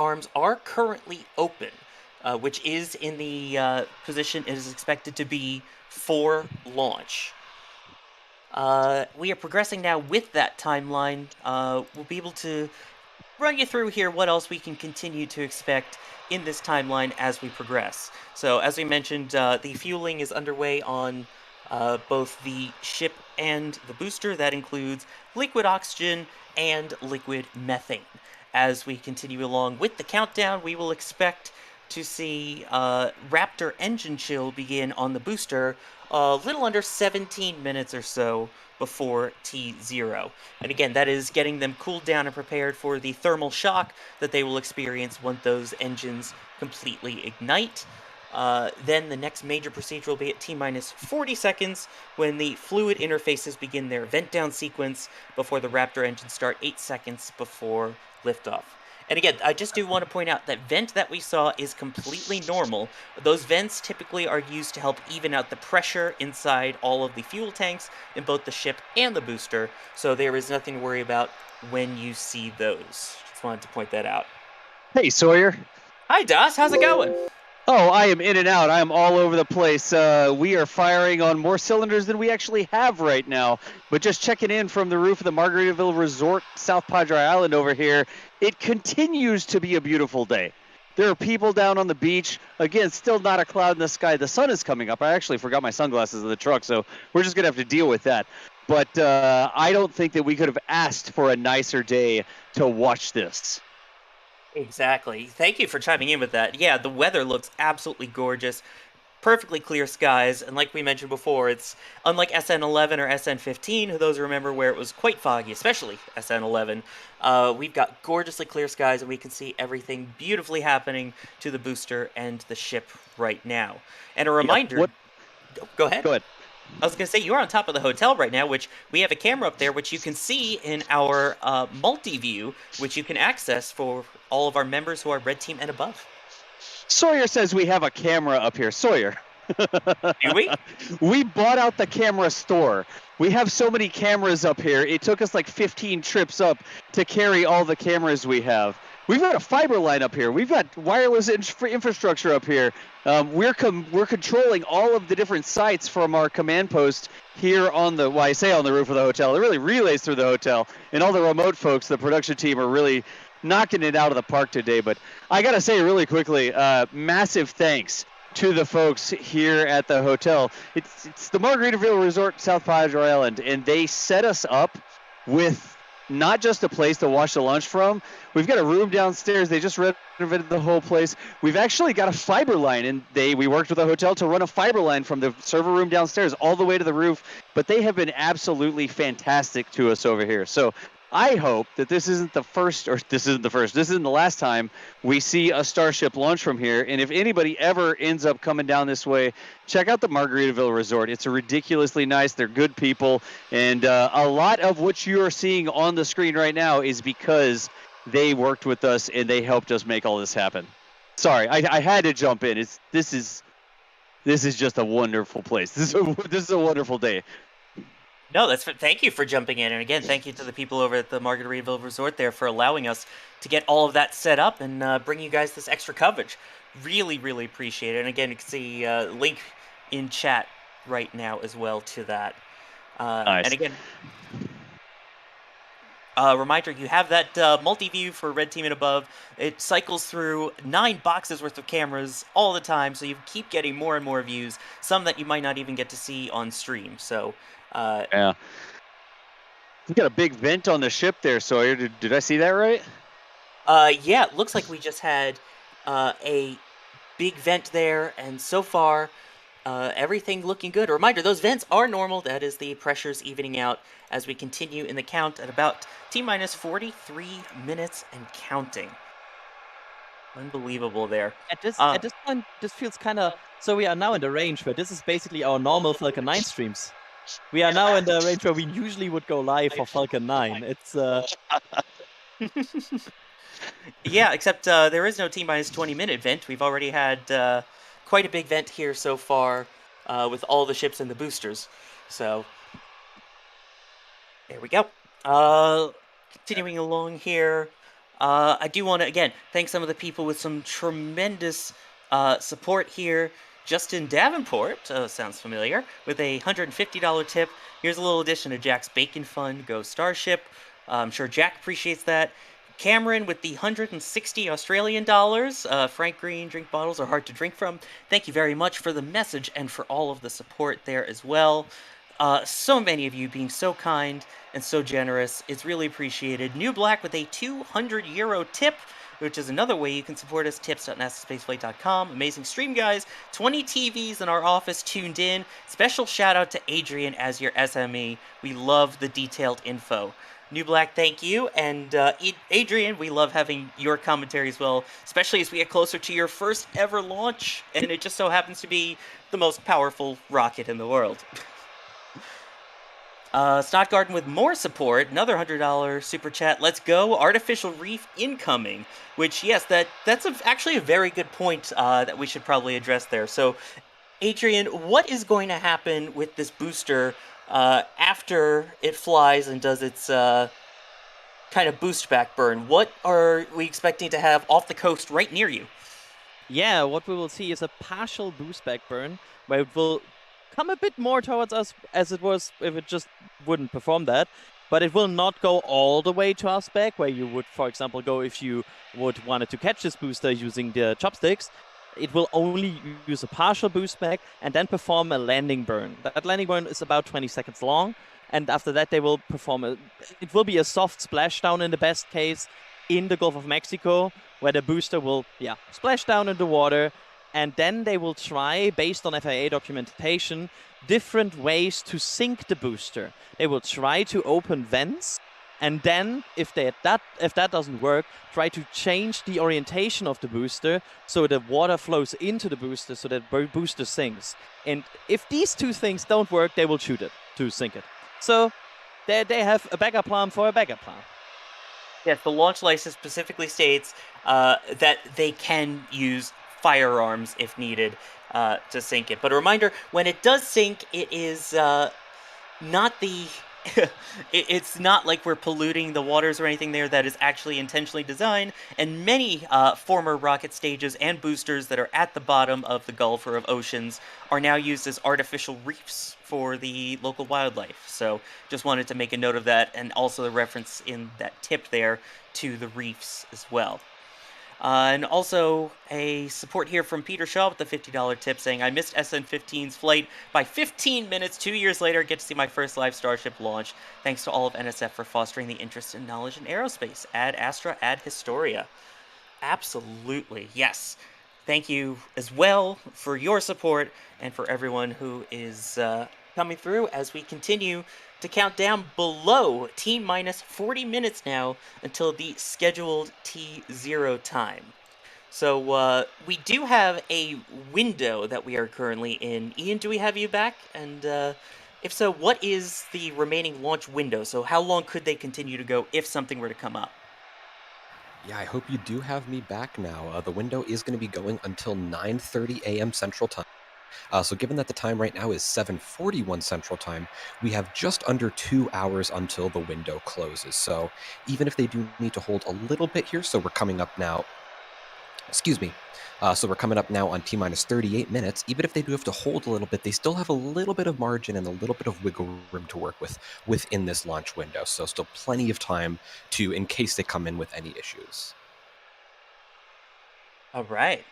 arms are currently open, which is in the position it is expected to be for launch. We are progressing now with that timeline. We'll be able to run you through here what else we can continue to expect in this timeline as we progress. So, as we mentioned, the fueling is underway on both the ship and the booster. That includes liquid oxygen and liquid methane. As we continue along with the countdown, we will expect to see Raptor engine chill begin on the booster a little under 17 minutes or so before T0. And again, that is getting them cooled down and prepared for the thermal shock that they will experience once those engines completely ignite. Then the next major procedure will be at T-minus 40 seconds when the fluid interfaces begin their vent down sequence before the Raptor engines start 8 seconds before liftoff. And again, I just do want to point out that vent that we saw is completely normal. Those vents typically are used to help even out the pressure inside all of the fuel tanks in both the ship and the booster, so there is nothing to worry about when you see those. Just wanted to point that out. Hey, Sawyer. Hi, Das. How's it going? Oh, I am in and out. I am all over the place. We are firing on more cylinders than we actually have right now. But just checking in from the roof of the Margaritaville Resort, South Padre Island over here, it continues to be a beautiful day. There are people down on the beach. Again, still not a cloud in the sky. The sun is coming up. I actually forgot my sunglasses in the truck, so we're just going to have to deal with that. But I don't think that we could have asked for a nicer day to watch this. Exactly. Thank you for chiming in with that. Yeah, the weather looks absolutely gorgeous. Perfectly clear skies, and like we mentioned before, it's unlike SN11 or SN15, who those remember where it was quite foggy, especially SN11. We've got gorgeously clear skies, and we can see everything beautifully happening to the booster and the ship right now. And a reminder... Go ahead. Go ahead. I was going to say, you are on top of the hotel right now, which we have a camera up there, which you can see in our multi-view, which you can access for all of our members who are Red Team and above. Sawyer says we have a camera up here. Sawyer. Do we? We bought out the camera store. We have so many cameras up here. It took us like 15 trips up to carry all the cameras we have. We've got a fiber line up here. We've got wireless infrastructure up here. We're controlling all of the different sites from our command post here on the, well, I say on the roof of the hotel. It really relays through the hotel. And all the remote folks, the production team, are really knocking it out of the park today. But I got to say really quickly, massive thanks to the folks here at the hotel. It's the Margaritaville Resort, South Padre Island, and they set us up with not just a place to watch the lunch from. We've got a room downstairs. They just renovated the whole place. We've actually got a fiber line, and we worked with the hotel to run a fiber line from the server room downstairs all the way to the roof. But they have been absolutely fantastic to us over here. So I hope that this isn't the last time we see a Starship launch from here. And if anybody ever ends up coming down this way, check out the Margaritaville Resort. It's ridiculously nice. They're good people. And a lot of what you are seeing on the screen right now is because they worked with us and they helped us make all this happen. Sorry, I had to jump in. This is just a wonderful place. This is a wonderful day. No, thank you for jumping in, and again, thank you to the people over at the Margaritaville Resort there for allowing us to get all of that set up and bring you guys this extra coverage. Really, really appreciate it. And again, you can see link in chat right now as well to that. Nice. And again, reminder, you have that multi-view for Red Team and above. It cycles through 9 boxes worth of cameras all the time, so you keep getting more and more views, some that you might not even get to see on stream. So. Yeah. You got a big vent on the ship there, Sawyer. Did I see that right? Yeah, it looks like we just had a big vent there, and so far, everything looking good. A reminder, those vents are normal. That is the pressures evening out as we continue in the count at about T-minus 43 minutes and counting. Unbelievable there. At this point, this feels kind of... So we are now in the range where this is basically our normal Falcon 9 streams. We are now in the range where we usually would go live for Falcon 9. It's Yeah, except there is no T-minus 20-minute event. We've already had quite a big event here so far with all the ships and the boosters. So, there we go. Continuing along here, I do want to, again, thank some of the people with some tremendous support here. Justin Davenport, sounds familiar, with a $150 tip. Here's a little addition to Jack's Bacon Fund. Go Starship. I'm sure Jack appreciates that. Cameron with the 160 Australian dollars. Frank Green, drink bottles are hard to drink from. Thank you very much for the message and for all of the support there as well. So many of you being so kind and so generous. It's really appreciated. New Black with a 200 euro tip, which is another way you can support us. Tips.nasaspaceflight.com. Amazing stream, guys. 20 TVs in our office tuned in. Special shout out to Adrian as your SME. We love the detailed info. New Black, thank you. And Adrian, we love having your commentary as well, especially as we get closer to your first ever launch. And it just so happens to be the most powerful rocket in the world. Stock Garden with more support, another $100 super chat. Let's go. Artificial reef incoming, which, yes, that's actually a very good point that we should probably address there. So, Adrian, what is going to happen with this booster after it flies and does its kind of boost back burn? What are we expecting to have off the coast right near you? Yeah, what we will see is a partial boost back burn, where it will come a bit more towards us as it was if it just wouldn't perform that. But it will not go all the way to our spec, where you would, for example, go if you would wanted to catch this booster using the chopsticks. It will only use a partial boost back and then perform a landing burn. That landing burn is about 20 seconds long, and after that they will perform it will be a soft splashdown in the best case in the Gulf of Mexico, where the booster will splash down in the water. And then they will try, based on FAA documentation, different ways to sink the booster. They will try to open vents, and then, if that doesn't work, try to change the orientation of the booster so the water flows into the booster so that the booster sinks. And if these two things don't work, they will shoot it to sink it. So they have a backup plan for a backup plan. Yes, the launch license specifically states that they can use firearms if needed to sink it. But a reminder, when it does sink, it is not the... it's not like we're polluting the waters or anything there. That is actually intentionally designed, and many former rocket stages and boosters that are at the bottom of the Gulf or of oceans are now used as artificial reefs for the local wildlife. So just wanted to make a note of that, and also the reference in that tip there to the reefs as well. And also a support here from Peter Shaw with the $50 tip, saying, I missed SN15's flight by 15 minutes. 2 years later, get to see my first live Starship launch. Thanks to all of NSF for fostering the interest and knowledge in aerospace. Ad Astra, ad Historia. Absolutely, yes. Thank you as well for your support and for everyone who is coming through as we continue to count down below T-minus 40 minutes now until the scheduled T0 time. So we do have a window that we are currently in. Ian, do we have you back? And if so, what is the remaining launch window? So how long could they continue to go if something were to come up? Yeah, I hope you do have me back now. The window is going to be going until 9:30 a.m. Central Time. So given that the time right now is 7:41 Central Time, we have just under 2 hours until the window closes. So even if they do need to hold a little bit here, so we're coming up now, so we're coming up now on T-minus 38 minutes. Even if they do have to hold a little bit, they still have a little bit of margin and a little bit of wiggle room to work with within this launch window. So still plenty of time in case they come in with any issues. All right.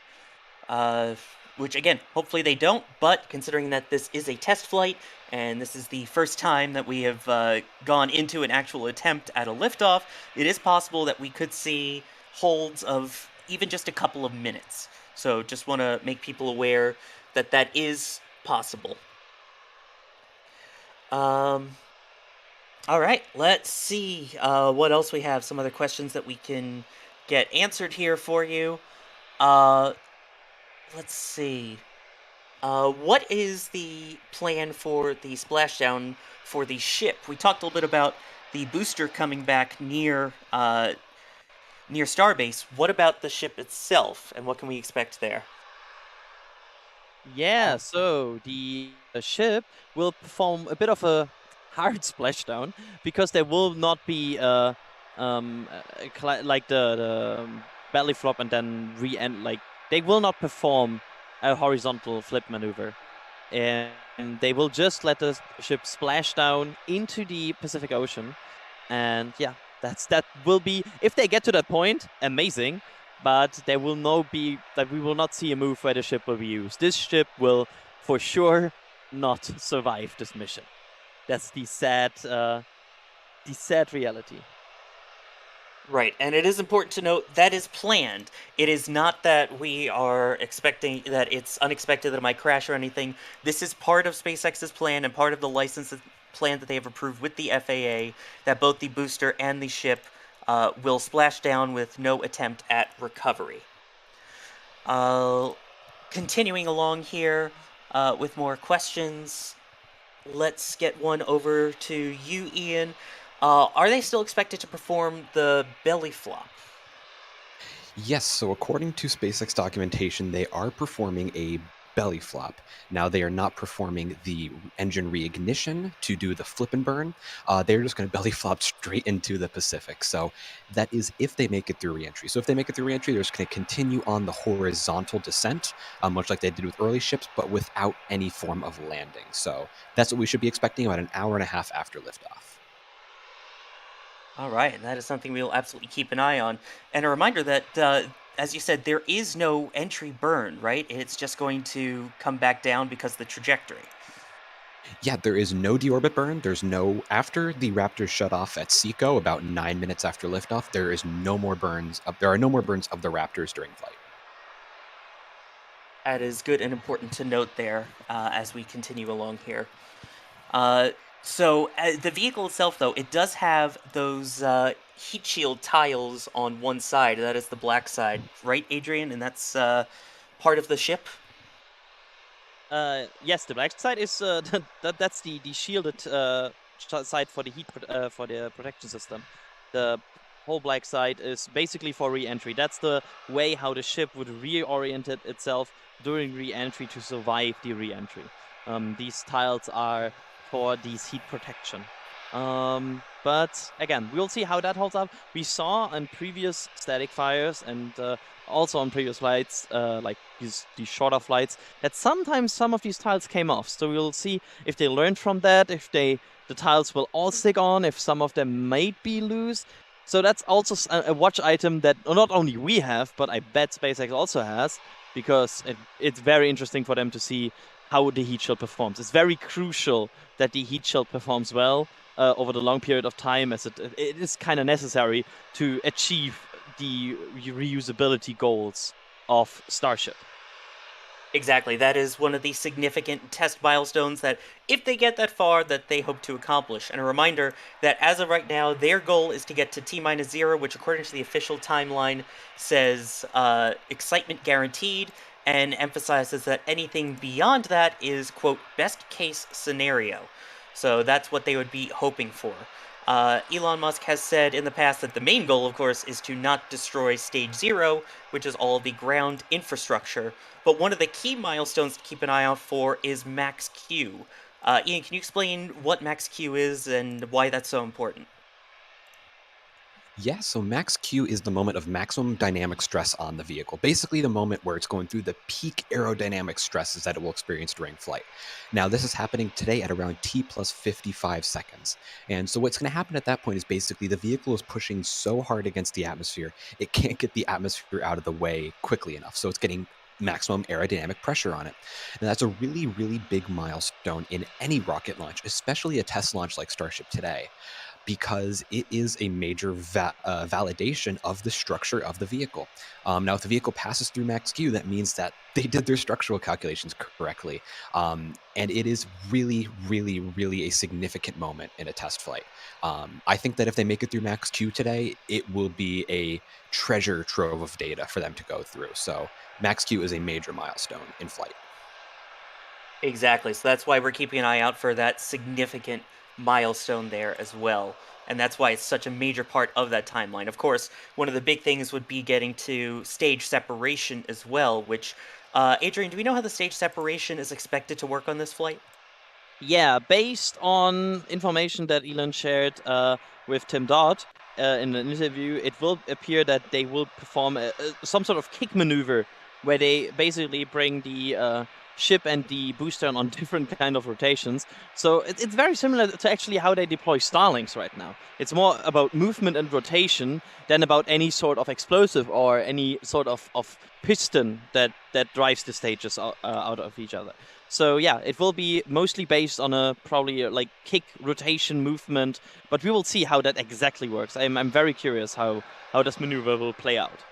Which, again, hopefully they don't, but considering that this is a test flight, and this is the first time that we have gone into an actual attempt at a liftoff, it is possible that we could see holds of even just a couple of minutes. So just want to make people aware that that is possible. All right, let's see what else we have. Some other questions that we can get answered here for you. Let's see. What is the plan for the splashdown for the ship? We talked a little bit about the booster coming back near Starbase. What about the ship itself, and what can we expect there? Yeah, so the ship will perform a bit of a hard splashdown because there will not be like the belly flop and then re-end. Like they will not perform a horizontal flip maneuver, and they will just let the ship splash down into the Pacific Ocean. And yeah, that will be, if they get to that point, amazing. But there will we will not see a move where the ship will be used. This ship will for sure not survive this mission. That's the sad reality. Right, and it is important to note that is planned. It is not that we are expecting that it's unexpected that it might crash or anything. This is part of SpaceX's plan and part of the license plan that they have approved with the FAA, that both the booster and the ship will splash down with no attempt at recovery. Continuing along here with more questions, let's get one over to you, Ian. Are they still expected to perform the belly flop? Yes, so according to SpaceX documentation, they are performing a belly flop. Now, they are not performing the engine reignition to do the flip and burn. They're just going to belly flop straight into the Pacific. So that is if they make it through reentry. So if they make it through reentry, they're just going to continue on the horizontal descent, much like they did with early ships, but without any form of landing. So that's what we should be expecting about an hour and a half after liftoff. All right, and that is something we will absolutely keep an eye on. And a reminder that, as you said, there is no entry burn, right? It's just going to come back down because of the trajectory. Yeah, there is no deorbit burn. There's no, after the Raptors shut off at Seco about 9 minutes after liftoff, there is no more burns. There are no more burns of the Raptors during flight. That is good and important to note there as we continue along here. So the vehicle itself, though, it does have those heat shield tiles on one side. That is the black side, right, Adrian? And that's part of the ship? Yes, the black side is that's the shielded side for the for the protection system. The whole black side is basically for re-entry. That's the way how the ship would reorient itself during re-entry to survive the re-entry. These tiles are for these heat protection. But again, we'll see how that holds up. We saw on previous static fires and also on previous flights, like these shorter flights, that sometimes some of these tiles came off. So we'll see if they learned from that, if the tiles will all stick on, if some of them might be loose. So that's also a watch item that not only we have, but I bet SpaceX also has, because it's very interesting for them to see how the heat shield performs. It's very crucial that the heat shield performs well over the long period of time, as it is kind of necessary to achieve the reusability goals of Starship. Exactly. That is one of the significant test milestones that, if they get that far, that they hope to accomplish. And a reminder that as of right now, their goal is to get to T-0, which according to the official timeline says excitement guaranteed, and emphasizes that anything beyond that is, quote, best case scenario. So that's what they would be hoping for. Elon Musk has said in the past that the main goal, of course, is to not destroy Stage 0, which is all of the ground infrastructure. But one of the key milestones to keep an eye out for is Max Q. Ian, can you explain what Max Q is and why that's so important? Yeah, so max Q is the moment of maximum dynamic stress on the vehicle. Basically the moment where it's going through the peak aerodynamic stresses that it will experience during flight. Now, this is happening today at around T plus 55 seconds. And so what's going to happen at that point is basically the vehicle is pushing so hard against the atmosphere, it can't get the atmosphere out of the way quickly enough. So it's getting maximum aerodynamic pressure on it. And that's a really, really big milestone in any rocket launch, especially a test launch like Starship today, because it is a major validation of the structure of the vehicle. Now, if the vehicle passes through max Q, that means that they did their structural calculations correctly. And it is really, really, really a significant moment in a test flight. I think that if they make it through max Q today, it will be a treasure trove of data for them to go through. So max Q is a major milestone in flight. Exactly. So that's why we're keeping an eye out for that significant milestone there as well. And that's why it's such a major part of that timeline. Of course, one of the big things would be getting to stage separation as well, which, Adrian, do we know how the stage separation is expected to work on this flight? Yeah, based on information that Elon shared with Tim Dodd, in an interview, it will appear that they will perform some sort of kick maneuver where they basically bring the ship and the booster on different kind of rotations. So it's very similar to actually how they deploy Starlinks right now. It's more about movement and rotation than about any sort of explosive or any sort of piston that drives the stages out of each other. So yeah, it will be mostly based on a probably like kick rotation movement, but we will see how that exactly works. I'm very curious how this maneuver will play out.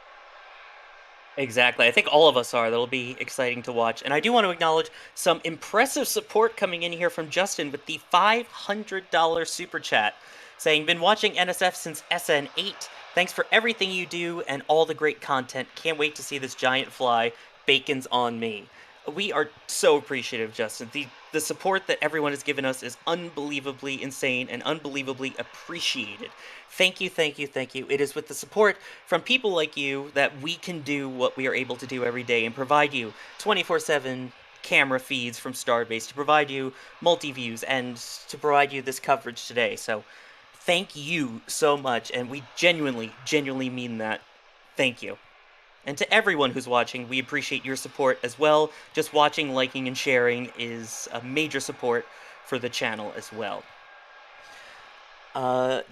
Exactly. I think all of us are. That'll be exciting to watch. And I do want to acknowledge some impressive support coming in here from Justin with the $500 super chat, saying, "Been watching NSF since SN8. Thanks for everything you do and all the great content. Can't wait to see this giant fly. Bacon's on me." We are so appreciative, Justin. The support that everyone has given us is unbelievably insane and unbelievably appreciated. Thank you, thank you, thank you. It is with the support from people like you that we can do what we are able to do every day and provide you 24/7 camera feeds from Starbase, to provide you multi-views, and to provide you this coverage today. So thank you so much, and we genuinely mean that. Thank you. And to everyone who's watching, we appreciate your support as well. Just watching, liking, and sharing is a major support for the channel as well.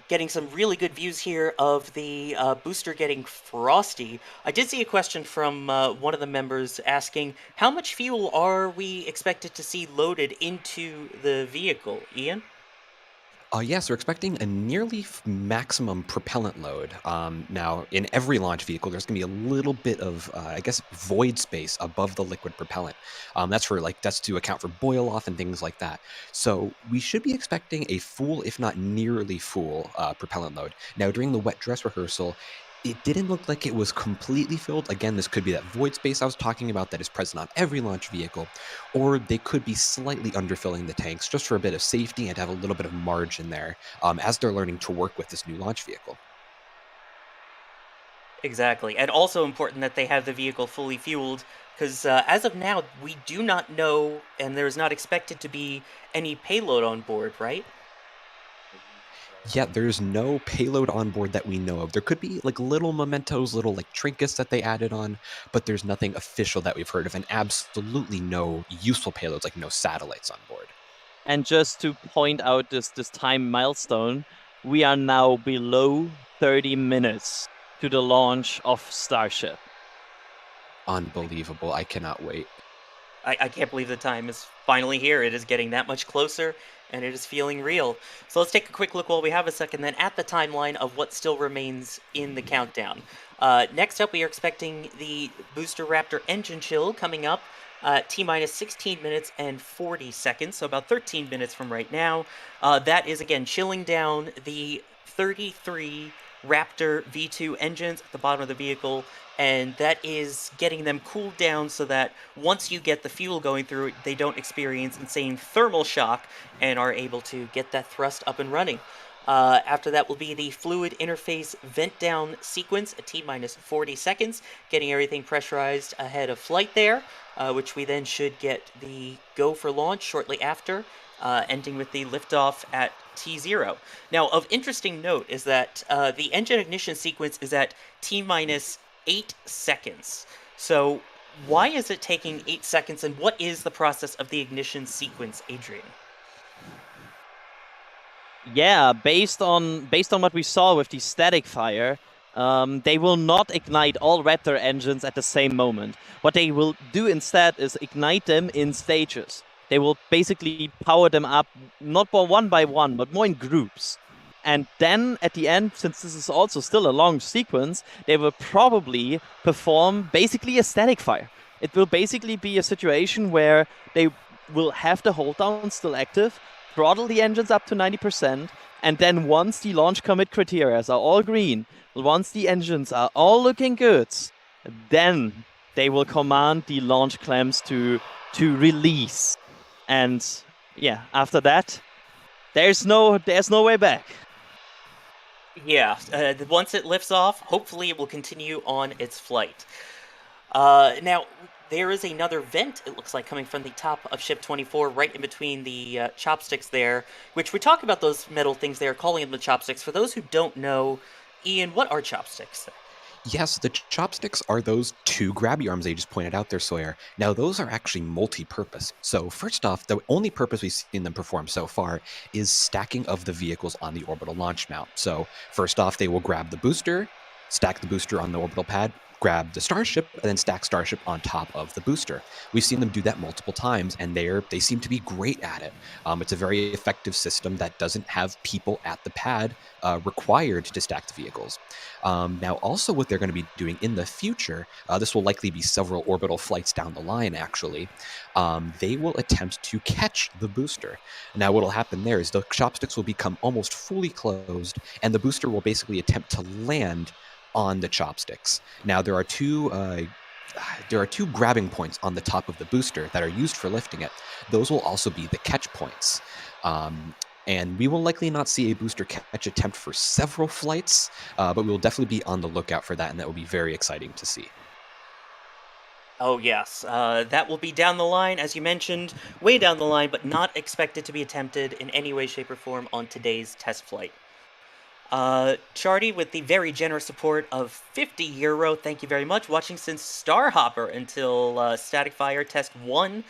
Getting some really good views here of the booster getting frosty. I did see a question from one of the members asking, how much fuel are we expected to see loaded into the vehicle? Ian? Yes, we're expecting a nearly maximum propellant load. Now, in every launch vehicle, there's going to be a little bit of, I guess, void space above the liquid propellant. That's to account for boil off and things like that. So we should be expecting a full, if not nearly full, propellant load. Now, during the wet dress rehearsal, it didn't look like it was completely filled. Again, this could be that void space I was talking about that is present on every launch vehicle, or they could be slightly underfilling the tanks just for a bit of safety and have a little bit of margin there as they're learning to work with this new launch vehicle. Exactly. And also important that they have the vehicle fully fueled, because as of now, we do not know, and there's not expected to be any payload on board, right? Yeah, there's no payload on board that we know of. There could be like little mementos, little like trinkets that they added on, but there's nothing official that we've heard of, and absolutely no useful payloads, like no satellites on board. And just to point out this time milestone, we are now below 30 minutes to the launch of Starship. Unbelievable. I cannot wait. I can't believe the time is finally here. It is getting that much closer, and it is feeling real. So let's take a quick look while we have a second then at the timeline of what still remains in the countdown. Next up, we are expecting the Booster Raptor engine chill coming up. T-minus 16 minutes and 40 seconds, so about 13 minutes from right now. That is, again, chilling down the 33 Raptor V2 engines at the bottom of the vehicle, and that is getting them cooled down so that once you get the fuel going through it, they don't experience insane thermal shock and are able to get that thrust up and running. After that will be the fluid interface vent down sequence at T-minus 40 seconds, getting everything pressurized ahead of flight there, which we then should get the go for launch shortly after, ending with the liftoff at T0. Now, of interesting note is that the engine ignition sequence is at T-minus 8 seconds. So why is it taking 8 seconds, and what is the process of the ignition sequence, Adrian? Yeah, based on what we saw with the static fire, they will not ignite all Raptor engines at the same moment. What they will do instead is ignite them in stages. They will basically power them up, not one by one, but more in groups. And then at the end, since this is also still a long sequence, they will probably perform basically a static fire. It will basically be a situation where they will have the hold down still active, throttle the engines up to 90%, and then once the launch commit criteria are all green, once the engines are all looking good, then they will command the launch clamps to release. And yeah, after that, there's no way back. Yeah, once it lifts off, hopefully it will continue on its flight. Now, there is another vent, it looks like, coming from the top of Ship 24, right in between the chopsticks there, which we talk about those metal things there, calling them the chopsticks. For those who don't know, Ian, what are chopsticks? Yes, the chopsticks are those two grabby arms they just pointed out there, Sawyer. Now, those are actually multi-purpose. So first off, the only purpose we've seen them perform so far is stacking of the vehicles on the orbital launch mount. So first off, they will grab the booster, stack the booster on the orbital pad, grab the Starship, and then stack Starship on top of the booster. We've seen them do that multiple times, and they seem to be great at it. It's a very effective system that doesn't have people at the pad required to stack the vehicles. Now, also what they're going to be doing in the future, this will likely be several orbital flights down the line, actually, they will attempt to catch the booster. Now, what will happen there is the chopsticks will become almost fully closed, and the booster will basically attempt to land on the chopsticks. Now, there are two grabbing points on the top of the booster that are used for lifting it. Those will also be the catch points. And we will likely not see a booster catch attempt for several flights, but we will definitely be on the lookout for that, and that will be very exciting to see. Oh, yes. That will be down the line, as you mentioned, way down the line, but not expected to be attempted in any way, shape, or form on today's test flight. Charty, with the very generous support of 50 euro, thank you very much. Watching since Starhopper until Static Fire Test 1.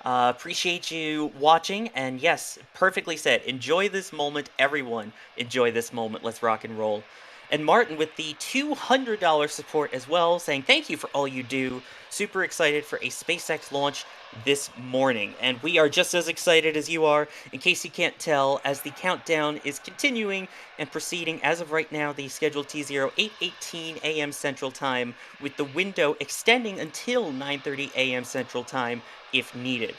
Appreciate you watching, and yes, perfectly said. Enjoy this moment, everyone. Enjoy this moment. Let's rock and roll. And Martin with the $200 support as well, saying thank you for all you do. Super excited for a SpaceX launch this morning. And we are just as excited as you are, in case you can't tell, as the countdown is continuing and proceeding. As of right now, the scheduled T0, 8:18 a.m. Central Time, with the window extending until 9:30 a.m. Central Time if needed.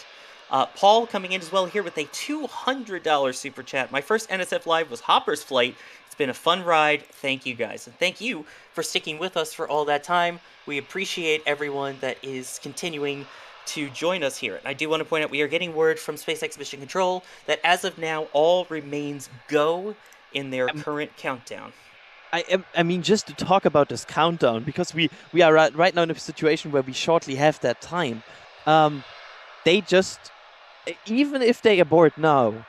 Paul coming in as well here with a $200 super chat. My first NSF Live was Hopper's Flight. It's been a fun ride. Thank you guys. And thank you for sticking with us for all that time. We appreciate everyone that is continuing to join us here. And I do want to point out we are getting word from SpaceX Mission Control that as of now, all remains go in their current countdown. I mean, just to talk about this countdown, because we are right now in a situation where we shortly have that time. They just, even if they abort now,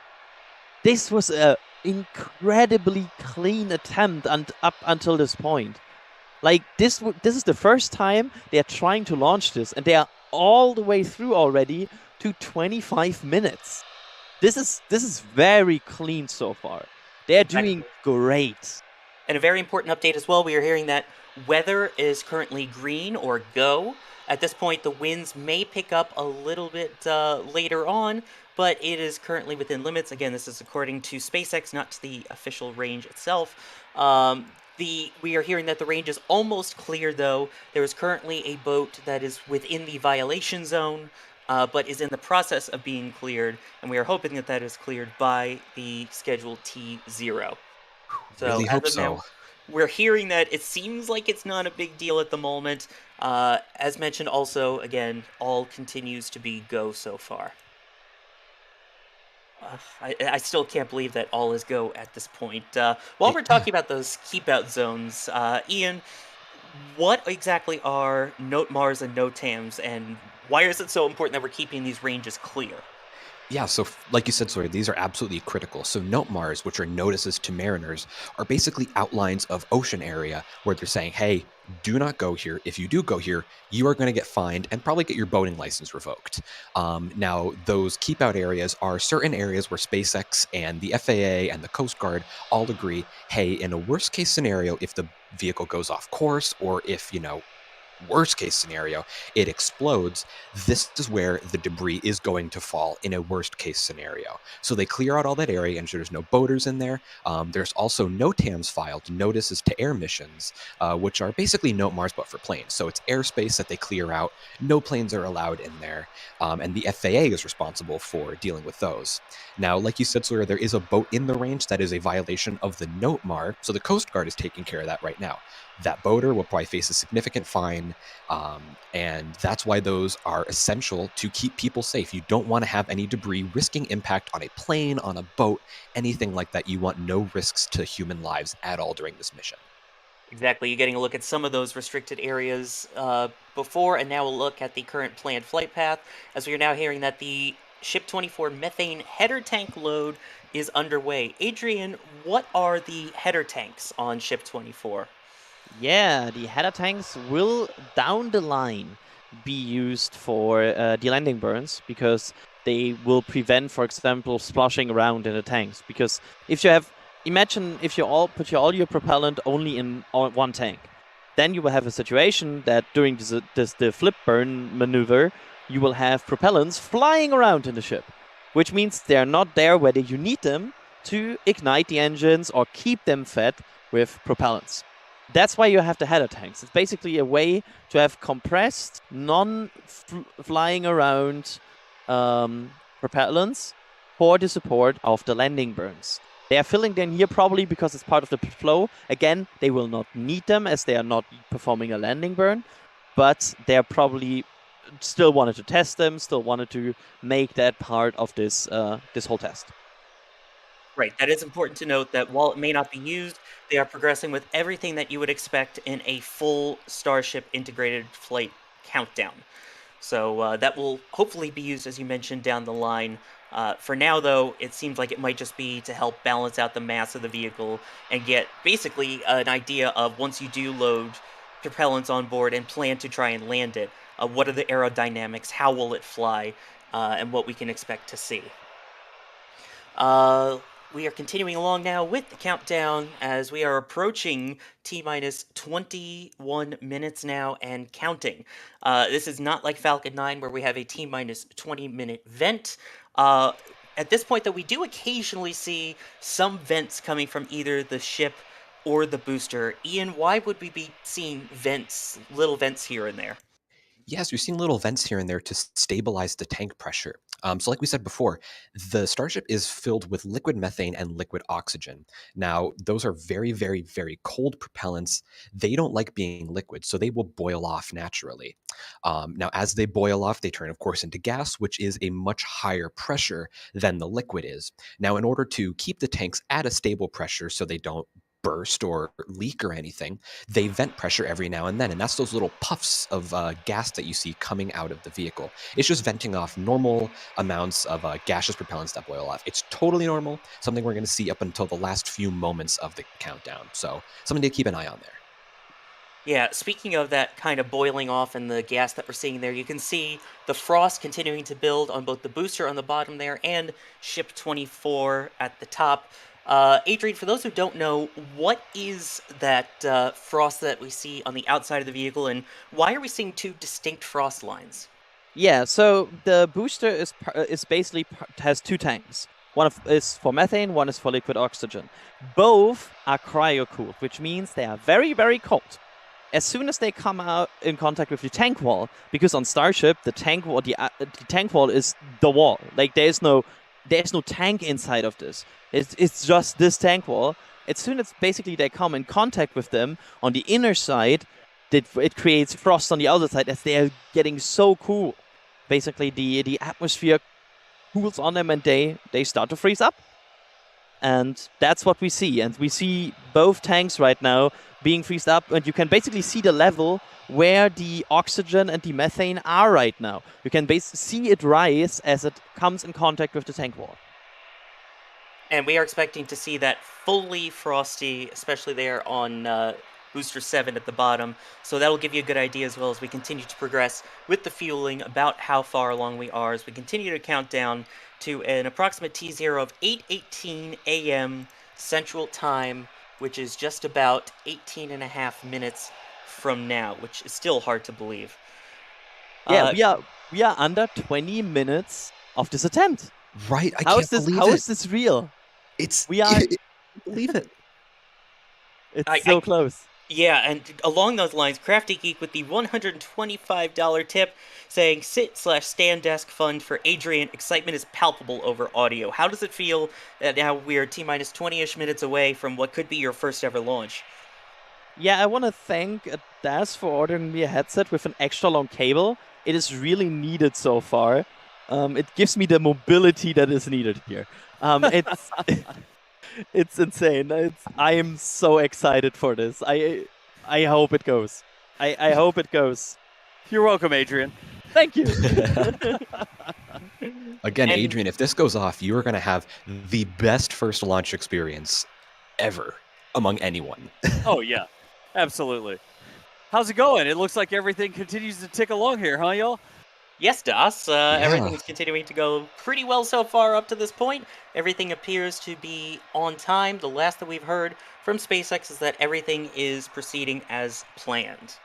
this was a incredibly clean attempt up until this point. Like, this is the first time they are trying to launch this, and they are all the way through already to 25 minutes. This is very clean so far. They are doing great. And a very important update as well, we are hearing that weather is currently green or go. At this point, the winds may pick up a little bit later on, but it is currently within limits. Again, this is according to SpaceX, not to the official range itself. We are hearing that the range is almost clear, though. There is currently a boat that is within the violation zone, but is in the process of being cleared, and we are hoping that that is cleared by the scheduled T0. So Really hope as of now, so. we're hearing that it seems like it's not a big deal at the moment. As mentioned, also, again, all continues to be go so far. I still can't believe that all is go at this point. While we're talking about those keep out zones, Ian, what exactly are note Mars and note TAMs, and why is it so important that we're keeping these ranges clear? Yeah, so like you said, Sawyer, these are absolutely critical. So note Mars, which are notices to mariners, are basically outlines of ocean area where they're saying, hey, do not go here. If you do go here, you are going to get fined and probably get your boating license revoked. Now, those keep out areas are certain areas where SpaceX and the FAA and the Coast Guard all agree, hey, in a worst case scenario, if the vehicle goes off course or if, worst case scenario, it explodes, this is where the debris is going to fall in a worst case scenario. So they clear out all that area, and there's no boaters in there. There's also NOTAMs filed, notices to air missions, which are basically Note Mars but for planes. So it's airspace that they clear out. No planes are allowed in there. And the FAA is responsible for dealing with those. Now, like you said, Sawyer, there is a boat in the range that is a violation of the Note Mar. So the Coast Guard is taking care of that right now. That boater will probably face a significant fine, and that's why those are essential to keep people safe. You don't want to have any debris risking impact on a plane, on a boat, anything like that. You want no risks to human lives at all during this mission. Exactly. You're getting a look at some of those restricted areas before, and now we'll look at the current planned flight path, as we are now hearing that the Ship 24 methane header tank load is underway. Adrian, what are the header tanks on Ship 24? Yeah, the header tanks will, down the line, be used for the landing burns, because they will prevent, for example, splashing around in the tanks. Because if you have, imagine if you all put all your propellant only in one tank, then you will have a situation that during the flip burn maneuver, you will have propellants flying around in the ship, which means they are not there where you need them to ignite the engines or keep them fed with propellants. That's why you have the header tanks. It's basically a way to have compressed, non-flying around propellants for the support of the landing burns. They are filling them here probably because it's part of the flow. Again, they will not need them as they are not performing a landing burn, but they are probably still wanted to test them, still wanted to make that part of this this whole test. Right, that is important to note that while it may not be used, they are progressing with everything that you would expect in a full Starship integrated flight countdown. So that will hopefully be used, as you mentioned, down the line. For now, though, it seems like it might just be to help balance out the mass of the vehicle and get basically an idea of, once you do load propellants on board and plan to try and land it, what are the aerodynamics, how will it fly, and what we can expect to see. We are continuing along now with the countdown as we are approaching T-minus 21 minutes now and counting. This is not like Falcon 9 where we have a T-minus 20-minute vent. At this point, though, we do occasionally see some vents coming from either the ship or the booster. Ian, why would we be seeing vents, little vents here and there? Yes, we've seen little vents here and there to stabilize the tank pressure. So like we said before, the Starship is filled with liquid methane and liquid oxygen. Now, those are very, very, very cold propellants. They don't like being liquid, so they will boil off naturally. Now, as they boil off, they turn, of course, into gas, which is a much higher pressure than the liquid is. Now, in order to keep the tanks at a stable pressure so they don't burst or leak or anything, they vent pressure every now and then, and that's those little puffs of gas that you see coming out of the vehicle. It's just venting off normal amounts of gaseous propellants that boil off. It's totally normal, something we're going to see up until the last few moments of the countdown, so something to keep an eye on there. Yeah, speaking of that kind of boiling off and the gas that we're seeing there, you can see the frost continuing to build on both the booster on the bottom there and Ship 24 at the top. Adrian, for those who don't know, what is that frost that we see on the outside of the vehicle, and why are we seeing two distinct frost lines? Yeah, so the booster is basically has two tanks. One is for methane, one is for liquid oxygen. Both are cryo-cooled, which means they are very, very cold. As soon as they come out in contact with the tank wall, because on Starship the tank wall, the tank wall is the wall. Like there's no tank inside of this. It's just this tank wall. As soon as basically they come in contact with them on the inner side, it creates frost on the outer side as they are getting so cool. Basically, the atmosphere cools on them and they start to freeze up. And that's what we see. And we see both tanks right now being freezed up, and you can basically see the level where the oxygen and the methane are right now. You can see it rise as it comes in contact with the tank wall. And we are expecting to see that fully frosty, especially there on Booster 7 at the bottom. So that'll give you a good idea as well as we continue to progress with the fueling about how far along we are as we continue to count down to an approximate T0 of 8:18 a.m. Central Time, which is just about 18 and a half minutes from now, which is still hard to believe. Yeah, we are under 20 minutes of this attempt. Right, How is this real? We can't believe it. It's so close. Yeah, and along those lines, Crafty Geek with the $125 tip saying, sit/stand desk fund for Adrian. Excitement is palpable over audio. How does it feel that now we're T-minus 20-ish minutes away from what could be your first ever launch? Yeah, I want to thank Das for ordering me a headset with an extra long cable. It is really needed so far. It gives me the mobility that is needed here. It's it's insane. I am so excited for this. I hope it goes. I hope it goes. You're welcome, Adrian. Thank you. Again, And- Adrian, if this goes off, you are going to have the best first launch experience ever among anyone. Oh, yeah. Absolutely. How's it going? It looks like everything continues to tick along here, huh, y'all? Yes, Das. Everything's continuing to go pretty well so far up to this point. Everything appears to be on time. The last that we've heard from SpaceX is that everything is proceeding as planned.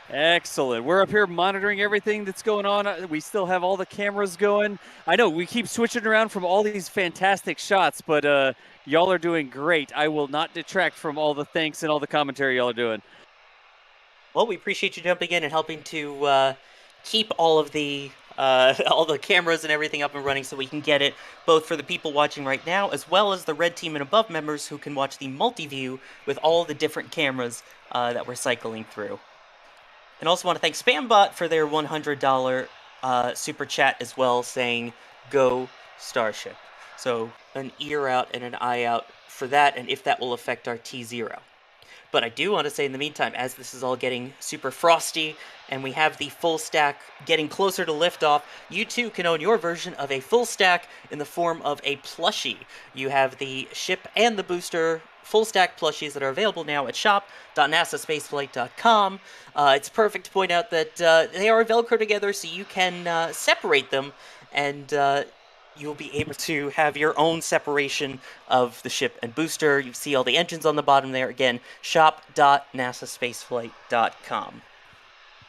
Excellent. We're up here monitoring everything that's going on. We still have all the cameras going. I know we keep switching around from all these fantastic shots, but y'all are doing great. I will not detract from all the thanks and all the commentary y'all are doing. Well, we appreciate you jumping in and helping to keep all of the all the cameras and everything up and running so we can get it both for the people watching right now as well as the Red Team and Above members who can watch the multi-view with all the different cameras that we're cycling through. And also want to thank Spambot for their $100 super chat as well, saying, "Go Starship." So an ear out and an eye out for that, and if that will affect our T0. But I do want to say in the meantime, as this is all getting super frosty and we have the full stack getting closer to liftoff, you too can own your version of a full stack in the form of a plushie. You have the ship and the booster full stack plushies that are available now at shop.nasaspaceflight.com. It's perfect to point out that they are Velcro together so you can separate them and you'll be able to have your own separation of the ship and booster. You see all the engines on the bottom there. Again, shop.nasaspaceflight.com.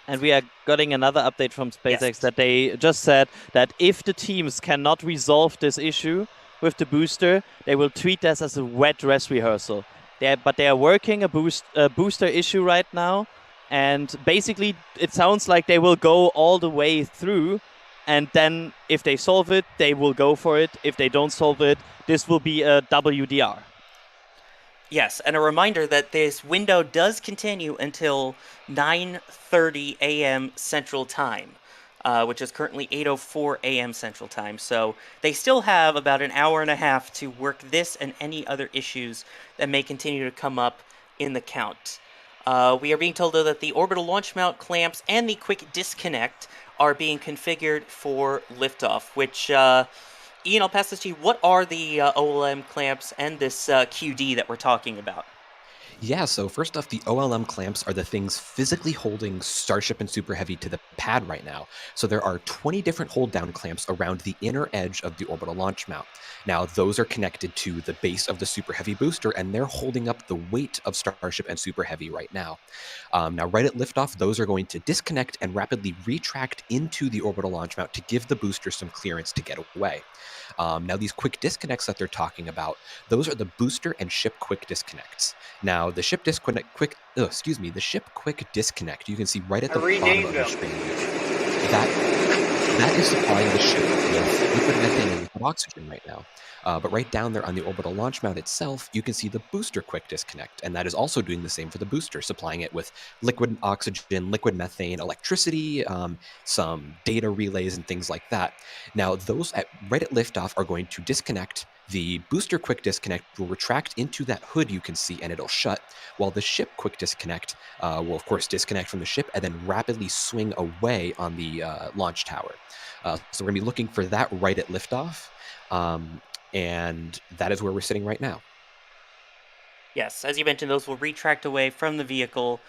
And we are getting another update from SpaceX that they just said that if the teams cannot resolve this issue with the booster, they will treat this as a wet dress rehearsal. But they are working a booster issue right now, and basically it sounds like they will go all the way through. And then if they solve it, they will go for it. If they don't solve it, this will be a WDR. Yes, and a reminder that this window does continue until 9:30 a.m. Central Time, which is currently 8:04 a.m. Central Time. So they still have about an hour and a half to work this and any other issues that may continue to come up in the count. We are being told, though, that the orbital launch mount clamps and the quick disconnect are being configured for liftoff, which, Ian, I'll pass this to you. What are the OLM clamps and this QD that we're talking about? Yeah, so first off, the OLM clamps are the things physically holding Starship and Super Heavy to the pad right now. So there are 20 different hold-down clamps around the inner edge of the orbital launch mount. Now, those are connected to the base of the Super Heavy booster, and they're holding up the weight of Starship and Super Heavy right now. Now, right at liftoff, those are going to disconnect and rapidly retract into the orbital launch mount to give the booster some clearance to get away. Now, these quick disconnects that they're talking about, those are the booster and ship quick disconnects. Now, the ship quick disconnect, you can see right at the bottom of the screen. That is supplying the ship with liquid methane and liquid oxygen right now. But right down there on the orbital launch mount itself, you can see the booster quick disconnect, and that is also doing the same for the booster, supplying it with liquid oxygen, liquid methane, electricity, some data relays, and things like that. Now, those right at liftoff are going to disconnect. The booster quick disconnect will retract into that hood you can see, and it'll shut, while the ship quick disconnect will, of course, disconnect from the ship and then rapidly swing away on the launch tower. So we're going to be looking for that right at liftoff. And that is where we're sitting right now. Yes, as you mentioned, those will retract away from the vehicle,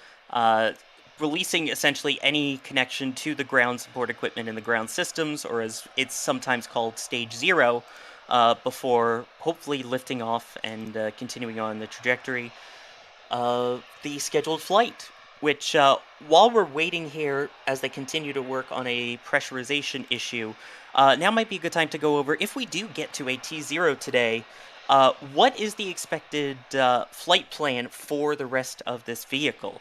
releasing essentially any connection to the ground support equipment and the ground systems, or as it's sometimes called, Stage 0, before hopefully lifting off and continuing on the trajectory of the scheduled flight. Which, while we're waiting here as they continue to work on a pressurization issue, now might be a good time to go over, if we do get to a T0 today, what is the expected flight plan for the rest of this vehicle?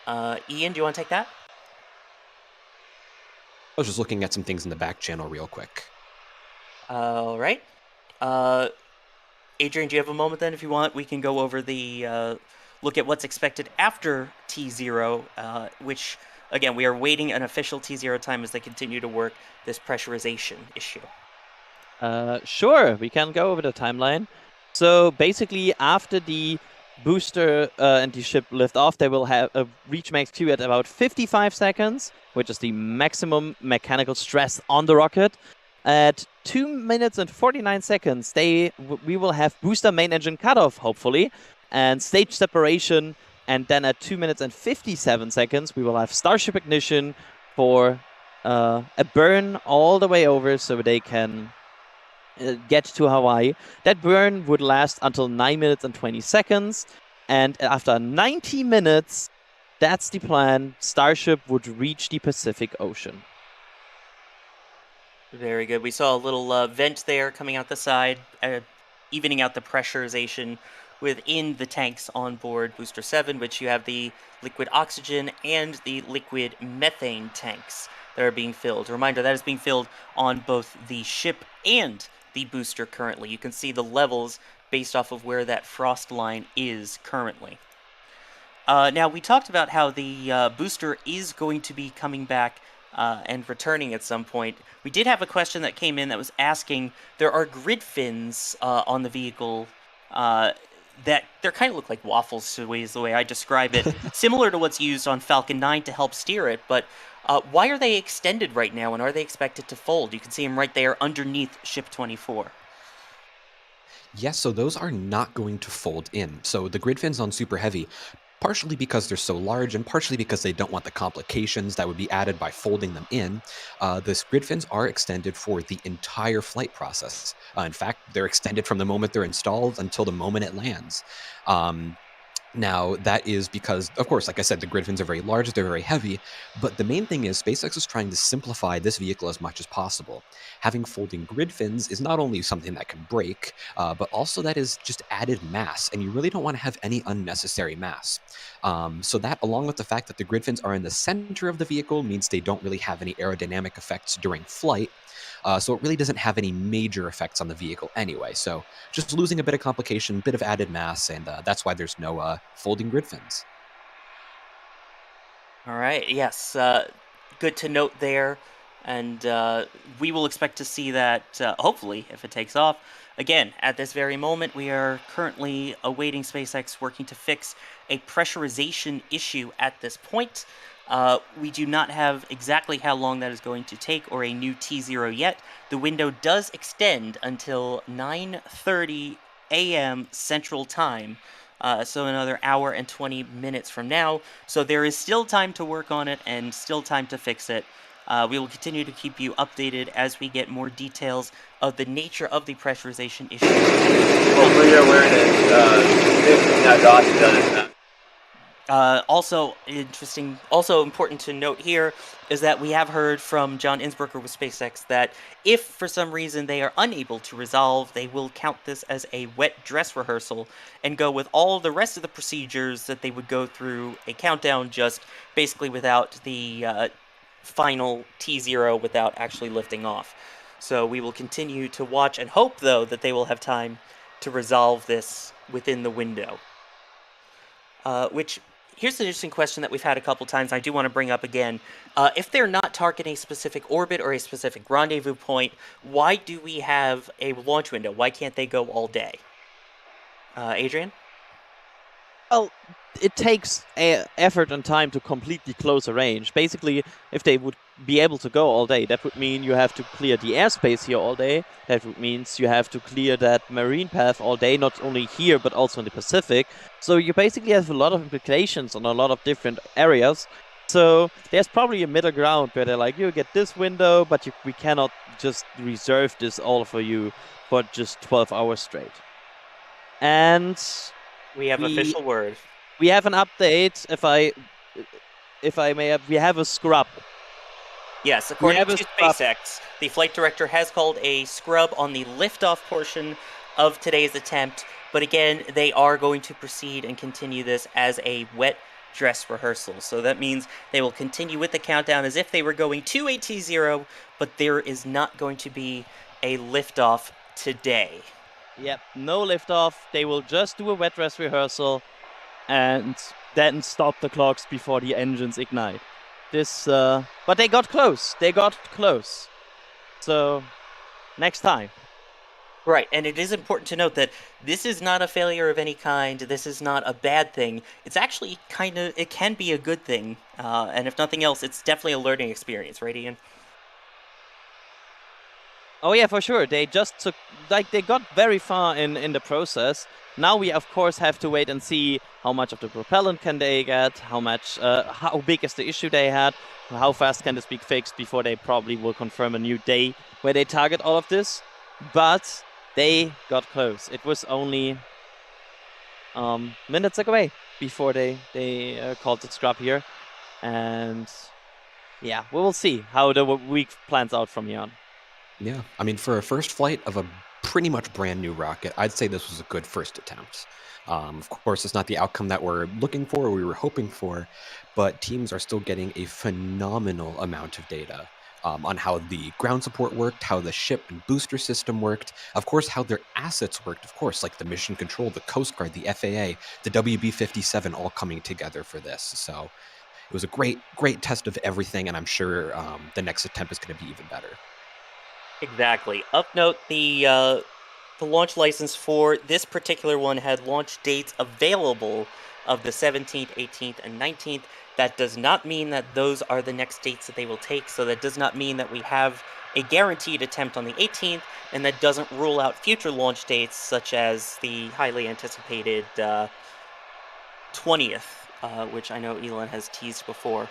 Ian, do you want to take that? I was just looking at some things in the back channel real quick. All right. Adrian, do you have a moment then? If you want, we can go over the look at what's expected after T0, which, again, we are waiting an official T0 time as they continue to work this pressurization issue. Sure, we can go over the timeline. So basically, after the booster and the ship lift off, they will have reach max Q at about 55 seconds, which is the maximum mechanical stress on the rocket. At 2 minutes and 49 seconds, we will have booster main engine cutoff, hopefully, and stage separation. And then at 2 minutes and 57 seconds, we will have Starship ignition for a burn all the way over so they can get to Hawaii. That burn would last until 9 minutes and 20 seconds. And after 90 minutes, that's the plan, Starship would reach the Pacific Ocean. Very good. We saw a little vent there coming out the side, evening out the pressurization within the tanks on board Booster 7, which you have the liquid oxygen and the liquid methane tanks that are being filled. A reminder, that is being filled on both the ship and the booster currently. You can see the levels based off of where that frost line is currently. Now, we talked about how the booster is going to be coming back and returning at some point. We did have a question that came in that was asking, there are grid fins on the vehicle that they kind of look like waffles, is the way I describe it, similar to what's used on Falcon 9 to help steer it, but why are they extended right now, and are they expected to fold? You can see them right there underneath Ship 24. Yes, so those are not going to fold in. So the grid fins on Super Heavy, partially because they're so large and partially because they don't want the complications that would be added by folding them in, the grid fins are extended for the entire flight process. In fact, they're extended from the moment they're installed until the moment it lands. Now, that is because, of course, like I said, the grid fins are very large, they're very heavy, but the main thing is SpaceX is trying to simplify this vehicle as much as possible. Having folding grid fins is not only something that can break, but also that is just added mass, and you really don't want to have any unnecessary mass. So that, along with the fact that the grid fins are in the center of the vehicle, means they don't really have any aerodynamic effects during flight. So it really doesn't have any major effects on the vehicle anyway. So just losing a bit of complication, a bit of added mass, and that's why there's no folding grid fins. All right, yes, good to note there. And we will expect to see that, hopefully, if it takes off. Again, at this very moment, we are currently awaiting SpaceX working to fix a pressurization issue at this point. We do not have exactly how long that is going to take or a new T0 yet. The window does extend until 9:30 a.m. Central Time, so another hour and 20 minutes from now. So there is still time to work on it and still time to fix it. We will continue to keep you updated as we get more details of the nature of the pressurization issue. Well, for your awareness, that DOS done it. Also important to note here is that we have heard from John Innsbrucker with SpaceX that if for some reason they are unable to resolve, they will count this as a wet dress rehearsal and go with all the rest of the procedures that they would go through a countdown, just basically without the final T0 without actually lifting off. So we will continue to watch and hope, though, that they will have time to resolve this within the window. Here's an interesting question that we've had a couple times I do want to bring up again. If they're not targeting a specific orbit or a specific rendezvous point, why do we have a launch window? Why can't they go all day? Adrian? Well, it takes effort and time to completely close a range. Basically, if they would be able to go all day, that would mean you have to clear the airspace here all day. That would mean you have to clear that marine path all day, not only here, but also in the Pacific. So you basically have a lot of implications on a lot of different areas. So there's probably a middle ground where they're like, you get this window, but we cannot just reserve this all for you for just 12 hours straight. And we have official word. We have an update, if I may have, we have a scrub. Yes, according to SpaceX, the flight director has called a scrub on the liftoff portion of today's attempt, but again, they are going to proceed and continue this as a wet dress rehearsal. So that means they will continue with the countdown as if they were going to a T0, but there is not going to be a liftoff today. Yep, no liftoff. They will just do a wet dress rehearsal and then stop the clocks before the engines ignite. But they got close. So, next time. Right, and it is important to note that this is not a failure of any kind. This is not a bad thing. It's actually it can be a good thing. And if nothing else, it's definitely a learning experience, right, Ian? Oh yeah, for sure. They just took, like, they got very far in the process. Now we of course have to wait and see how much of the propellant can they get, how big is the issue they had, how fast can this be fixed before they probably will confirm a new day where they target all of this. But they got close. It was only minutes away before they called the scrub here, and yeah, we will see how the week plans out from here on. Yeah, I mean, for a first flight of a pretty much brand new rocket, I'd say this was a good first attempt. Of course, it's not the outcome that we're looking for or we were hoping for, but teams are still getting a phenomenal amount of data on how the ground support worked, how the ship and booster system worked, of course, how their assets worked, of course, like the mission control, the Coast Guard, the FAA, the WB-57 all coming together for this. So it was a great, great test of everything, and I'm sure the next attempt is going to be even better. Exactly. Upnote, the launch license for this particular one had launch dates available of the 17th, 18th, and 19th. That does not mean that those are the next dates that they will take, so that does not mean that we have a guaranteed attempt on the 18th, and that doesn't rule out future launch dates, such as the highly anticipated 20th, which I know Elon has teased before.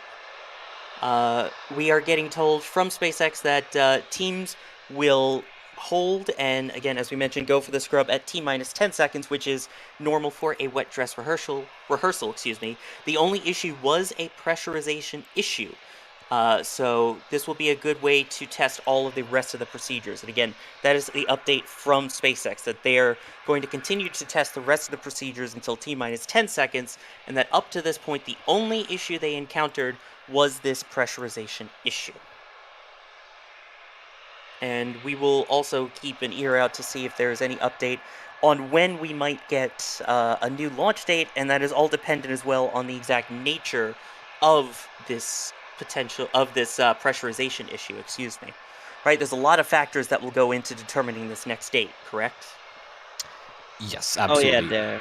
We are getting told from SpaceX that teams will hold and, again, as we mentioned, go for the scrub at T-minus 10 seconds, which is normal for a wet dress rehearsal. The only issue was a pressurization issue. So this will be a good way to test all of the rest of the procedures. And again, that is the update from SpaceX, that they're going to continue to test the rest of the procedures until T-minus 10 seconds, and that up to this point, the only issue they encountered was this pressurization issue. And we will also keep an ear out to see if there is any update on when we might get a new launch date, and that is all dependent as well on the exact nature of this pressurization issue, Right, there's a lot of factors that will go into determining this next date, correct? Yes, absolutely. Oh yeah,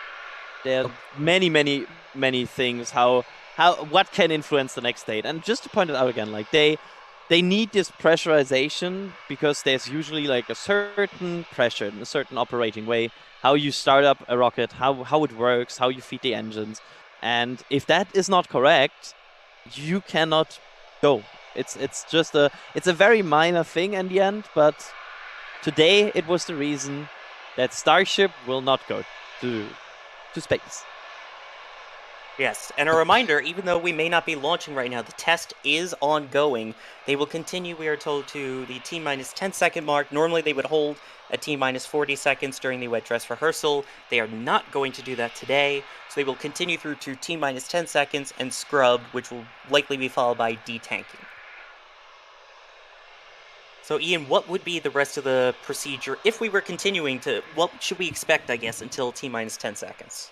there are many things what can influence the next date. And just to point it out again, like they need this pressurization because there's usually like a certain pressure in a certain operating way, how you start up a rocket, how it works, how you feed the engines. And if that is not correct, you cannot go. It's a very minor thing in the end, but today it was the reason that Starship will not go to space. Yes, and a reminder, even though we may not be launching right now, the test is ongoing. They will continue, we are told, to the T-minus 10 second mark. Normally they would hold a T-minus 40 seconds during the wet dress rehearsal. They are not going to do that today, so they will continue through to T-minus 10 seconds and scrub, which will likely be followed by detanking. So Ian, what would be the rest of the procedure if we were continuing to, what should we expect, I guess, until T-minus 10 seconds?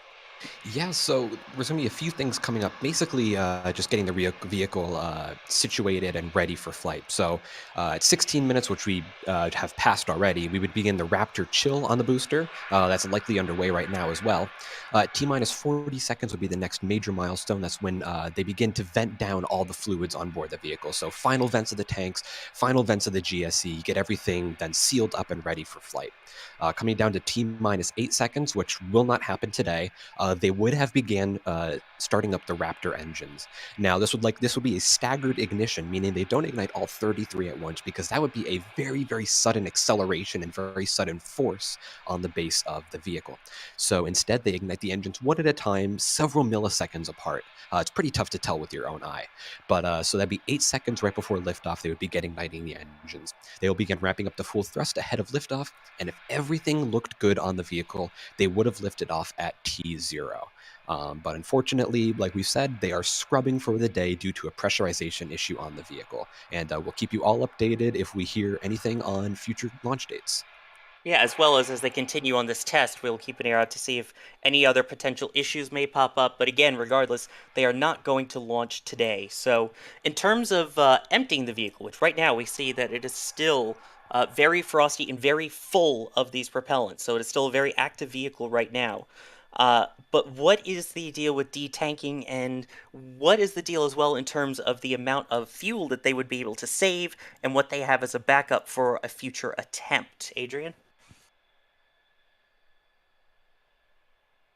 Yeah, so there's going to be a few things coming up. Basically, just getting the vehicle situated and ready for flight. So at 16 minutes, which we have passed already, we would begin the Raptor chill on the booster. That's likely underway right now as well. T-minus 40 seconds would be the next major milestone. That's when they begin to vent down all the fluids on board the vehicle. So final vents of the tanks, final vents of the GSE, get everything then sealed up and ready for flight. Coming down to T-minus 8 seconds, which will not happen today, they would have began starting up the Raptor engines. Now, this would be a staggered ignition, meaning they don't ignite all 33 at once, because that would be a very, very sudden acceleration and very sudden force on the base of the vehicle. So instead, they ignite the engines one at a time, several milliseconds apart. It's pretty tough to tell with your own eye. But so that'd be 8 seconds right before liftoff, they would begin igniting the engines. They will begin ramping up the full thrust ahead of liftoff, and if everything looked good on the vehicle, they would have lifted off at T0. But unfortunately, like we said, they are scrubbing for the day due to a pressurization issue on the vehicle. And we'll keep you all updated if we hear anything on future launch dates. Yeah, as well as they continue on this test, we'll keep an ear out to see if any other potential issues may pop up. But again, regardless, they are not going to launch today. So in terms of emptying the vehicle, which right now we see that it is still very frosty and very full of these propellants. So it is still a very active vehicle right now. But what is the deal with detanking, and what is the deal as well in terms of the amount of fuel that they would be able to save and what they have as a backup for a future attempt? Adrian?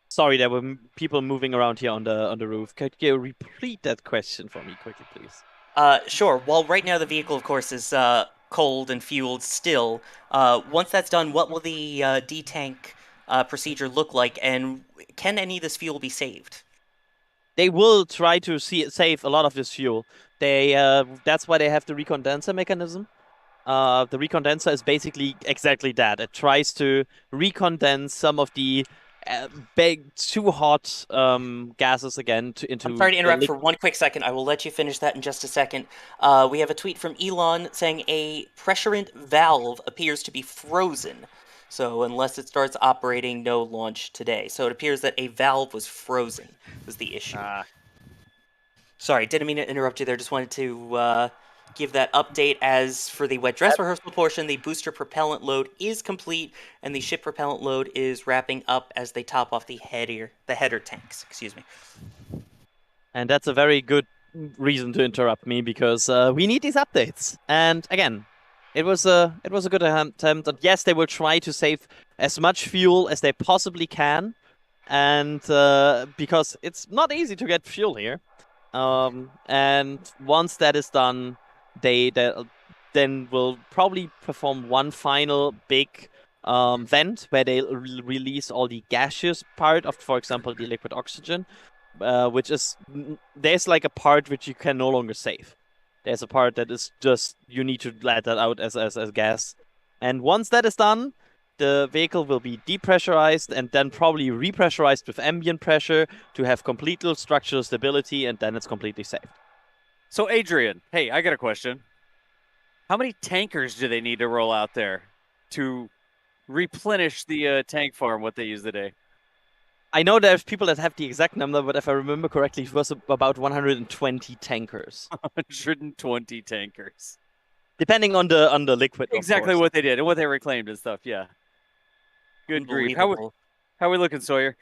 Sorry, there were people moving around here on the roof. Could you repeat that question for me quickly, please? Sure. While right now the vehicle, of course, is cold and fueled still, once that's done, what will the detank procedure look like, and can any of this fuel be saved? They will try to save a lot of this fuel. That's why they have the recondenser mechanism. The recondenser is basically exactly that. It tries to recondense some of the big, too hot gases again into. I'm sorry to interrupt for one quick second. I will let you finish that in just a second. We have a tweet from Elon saying a pressurant valve appears to be frozen. So unless it starts operating, no launch today. So it appears that a valve was frozen was the issue. Sorry, didn't mean to interrupt you there. Just wanted to give that update. As for the wet dress rehearsal portion, the booster propellant load is complete, and the ship propellant load is wrapping up as they top off the header tanks. Excuse me. And that's a very good reason to interrupt me, because we need these updates. And again, it was a good attempt. And yes, they will try to save as much fuel as they possibly can, and because it's not easy to get fuel here. And once that is done, they then will probably perform one final big vent where they release all the gaseous part of, for example, the liquid oxygen, which is, there's like a part which you can no longer save. There's a part that is just, you need to let that out as gas. And once that is done, the vehicle will be depressurized and then probably repressurized with ambient pressure to have complete structural stability, and then it's completely saved. So, Adrian, hey, I got a question. How many tankers do they need to roll out there to replenish the tank farm, what they use today? I know there's people that have the exact number, but if I remember correctly, it was about 120 tankers. 120 tankers. Depending on the liquid. Exactly what they did and what they reclaimed and stuff, yeah. Good grief. How are we looking, Sawyer?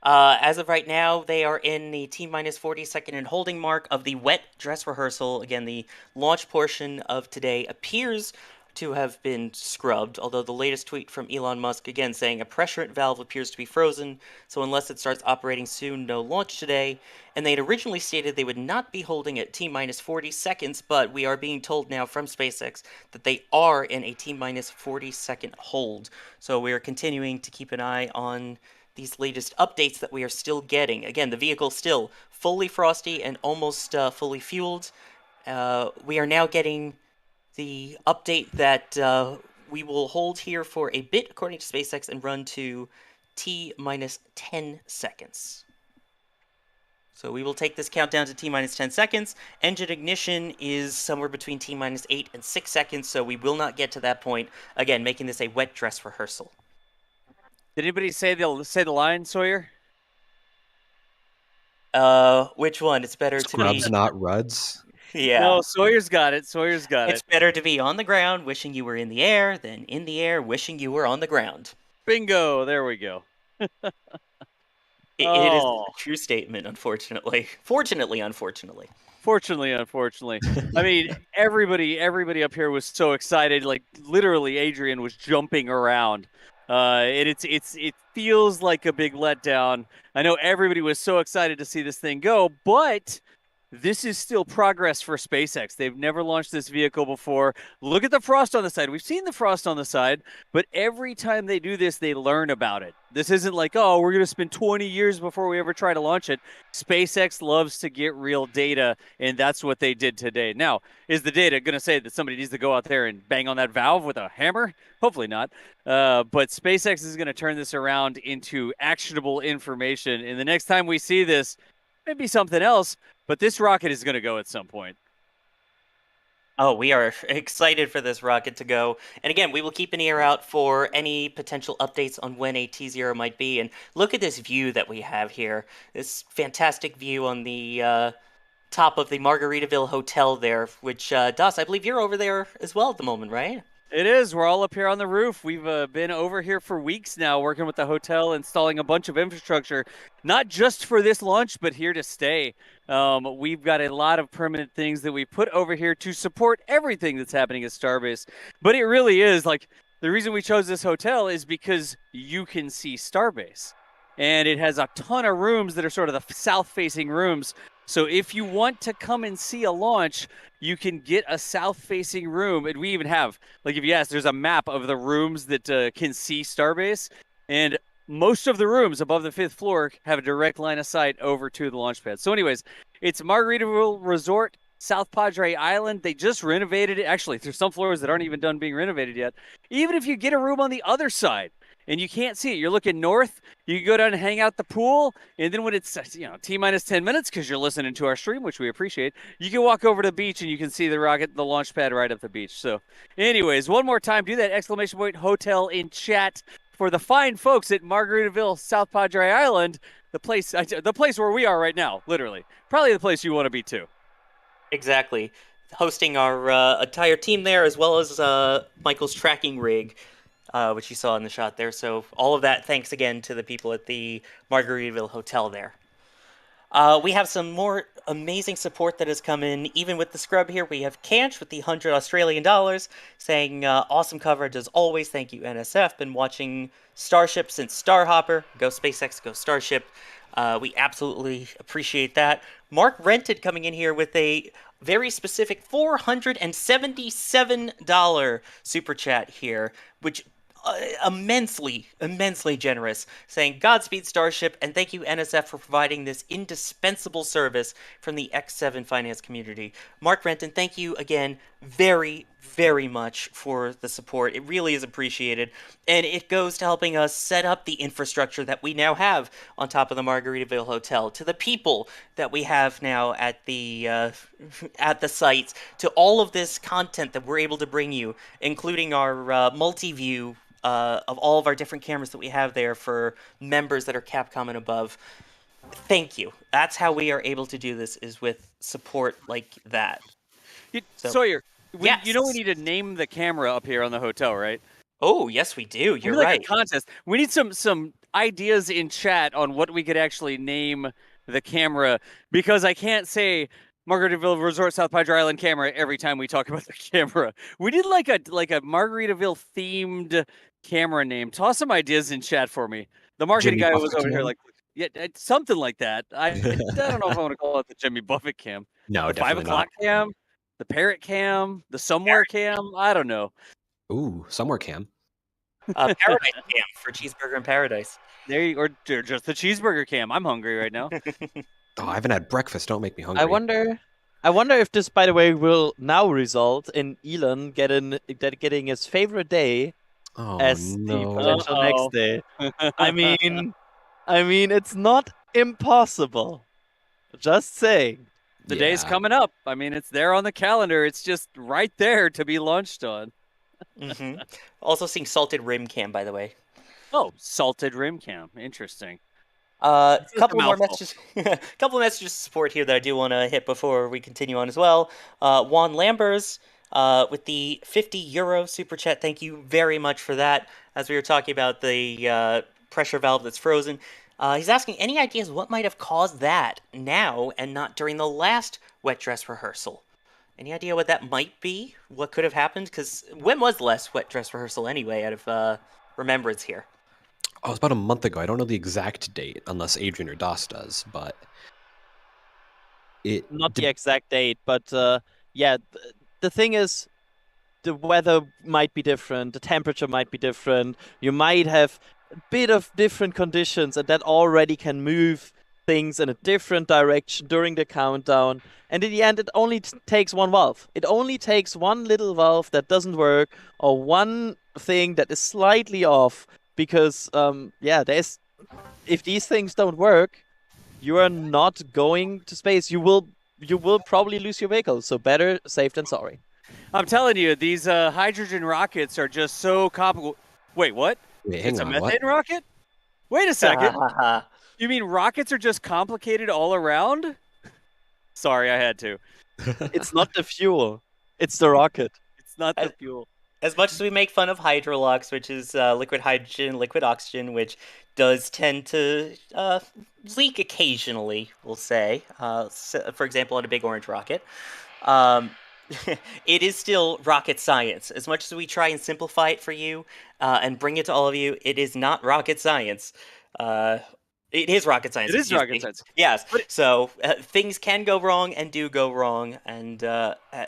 As of right now, they are in the T-minus 40-second and holding mark of the wet dress rehearsal. Again, the launch portion of today appears to have been scrubbed, although the latest tweet from Elon Musk, again, saying a pressurant valve appears to be frozen, so unless it starts operating soon, no launch today. And they had originally stated they would not be holding at T-minus 40 seconds, but we are being told now from SpaceX that they are in a T-minus 40-second hold. So we are continuing to keep an eye on these latest updates that we are still getting. Again, the vehicle still fully frosty and almost fully fueled. We are now getting the update that we will hold here for a bit, according to SpaceX, and run to T-minus 10 seconds. So we will take this countdown to T-minus 10 seconds. Engine ignition is somewhere between T-minus 8 and 6 seconds, so we will not get to that point. Again, making this a wet dress rehearsal. Did anybody say the line, Sawyer? Which one? It's better to be... Scrubs, not Ruds. Yeah. No, Sawyer's got it. It's better to be on the ground, wishing you were in the air, than in the air, wishing you were on the ground. Bingo! There we go. It is a true statement, unfortunately. Fortunately, unfortunately. Fortunately, unfortunately. I mean, everybody up here was so excited. Like, literally, Adrian was jumping around. It feels like a big letdown. I know everybody was so excited to see this thing go, but this is still progress for SpaceX. They've never launched this vehicle before. Look at the frost on the side. We've seen the frost on the side, but every time they do this, they learn about it. This isn't like, oh, we're going to spend 20 years before we ever try to launch it. SpaceX loves to get real data, and that's what they did today. Now, is the data going to say that somebody needs to go out there and bang on that valve with a hammer? Hopefully not. But SpaceX is going to turn this around into actionable information. And the next time we see this, maybe something else, but this rocket is going to go at some point. Oh, we are excited for this rocket to go. And again, we will keep an ear out for any potential updates on when a T0 might be. And look at this view that we have here. This fantastic view on the top of the Margaritaville Hotel there, which, Das, I believe you're over there as well at the moment, right? It is. We're all up here on the roof. We've been over here for weeks now, working with the hotel, installing a bunch of infrastructure, not just for this launch, but here to stay. We've got a lot of permanent things that we put over here to support everything that's happening at Starbase. But it really is like the reason we chose this hotel is because you can see Starbase. And it has a ton of rooms that are sort of the south-facing rooms. So if you want to come and see a launch, you can get a south-facing room. And we even have, like if you ask, there's a map of the rooms that can see Starbase. And most of the rooms above the 5th floor have a direct line of sight over to the launch pad. So anyways, it's Margaritaville Resort, South Padre Island. They just renovated it. Actually, there's some floors that aren't even done being renovated yet. Even if you get a room on the other side, and you can't see it. You're looking north. You can go down and hang out the pool, and then when it's T-minus 10 minutes because you're listening to our stream, which we appreciate, you can walk over to the beach and you can see the launch pad right up the beach. So, anyways, one more time, do that exclamation point hotel in chat for the fine folks at Margaritaville, South Padre Island, the place where we are right now, literally, probably the place you want to be too. Exactly, hosting our entire team there as well as Michael's tracking rig. Which you saw in the shot there. So all of that, thanks again to the people at the Margaritaville Hotel there. We have some more amazing support that has come in, even with the scrub here. We have Canch with the 100 Australian dollars saying, awesome coverage as always. Thank you, NSF. Been watching Starship since Starhopper. Go SpaceX, go Starship. We absolutely appreciate that. Mark Rented coming in here with a very specific $477 super chat here, which immensely generous, saying Godspeed Starship and thank you NSF for providing this indispensable service from the X7 finance community. Mark Renton, thank you again very much for the support. It really is appreciated, and it goes to helping us set up the infrastructure that we now have on top of the Margaritaville Hotel, to the people that we have now at the sites, to all of this content that we're able to bring you, including our multi-view of all of our different cameras that we have there for members that are Capcom and above. Thank you. That's how we are able to do this, is with support like that. Sawyer, yes. You know we need to name the camera up here on the hotel, right? Oh, yes, we do. You're like right. A contest. We need some ideas in chat on what we could actually name the camera, because I can't say Margaritaville Resort South Padre Island camera every time we talk about the camera. We need like a Margaritaville themed camera name. Toss some ideas in chat for me. The marketing guy was over here like, yeah, something like that. I don't know if I want to call it the Jimmy Buffett cam. No, the definitely 5 o'clock cam, the parrot cam, the somewhere cam. I don't know. Ooh, somewhere cam. Paradise cam for Cheeseburger in Paradise. There you, or just the cheeseburger cam. I'm hungry right now. Oh, I haven't had breakfast. Don't make me hungry. I wonder if this, by the way, will now result in Elon getting his favorite day as the potential next day. I mean, it's not impossible. Just saying. The day's coming up. I mean, it's there on the calendar. It's just right there to be launched on. Mm-hmm. Also seeing salted rim cam, by the way. Oh, salted rim cam. Interesting. Couple more messages. Couple of messages of support here that I do want to hit before we continue on as well. Juan Lambers with the €50 super chat. Thank you very much for that. As we were talking about the pressure valve that's frozen, he's asking any ideas what might have caused that now and not during the last wet dress rehearsal. Any idea what that might be? What could have happened? Because when was the last wet dress rehearsal anyway, out of remembrance here? Oh, it was about a month ago. I don't know the exact date, unless Adrian or Das does, but not the exact date, but yeah, the thing is, the weather might be different, the temperature might be different, you might have a bit of different conditions, and that already can move things in a different direction during the countdown. And in the end, it only takes one valve. It only takes one little valve that doesn't work, or one thing that is slightly off. Because, if these things don't work, you are not going to space. You will probably lose your vehicle. So better safe than sorry. I'm telling you, these hydrogen rockets are just so complicated. Wait, what? Wait, it's a methane rocket? Wait a second. You mean rockets are just complicated all around? Sorry, I had to. It's not the fuel. It's the rocket. It's not the fuel. As much as we make fun of hydrolux, which is liquid hydrogen, liquid oxygen, which does tend to leak occasionally, we'll say, for example, on a big orange rocket, um, it is still rocket science. As much as we try and simplify it for you and bring it to all of you, it is not rocket science. Uh, it is rocket science, It is excuse rocket me. science. Yes. But So things can go wrong and do go wrong. And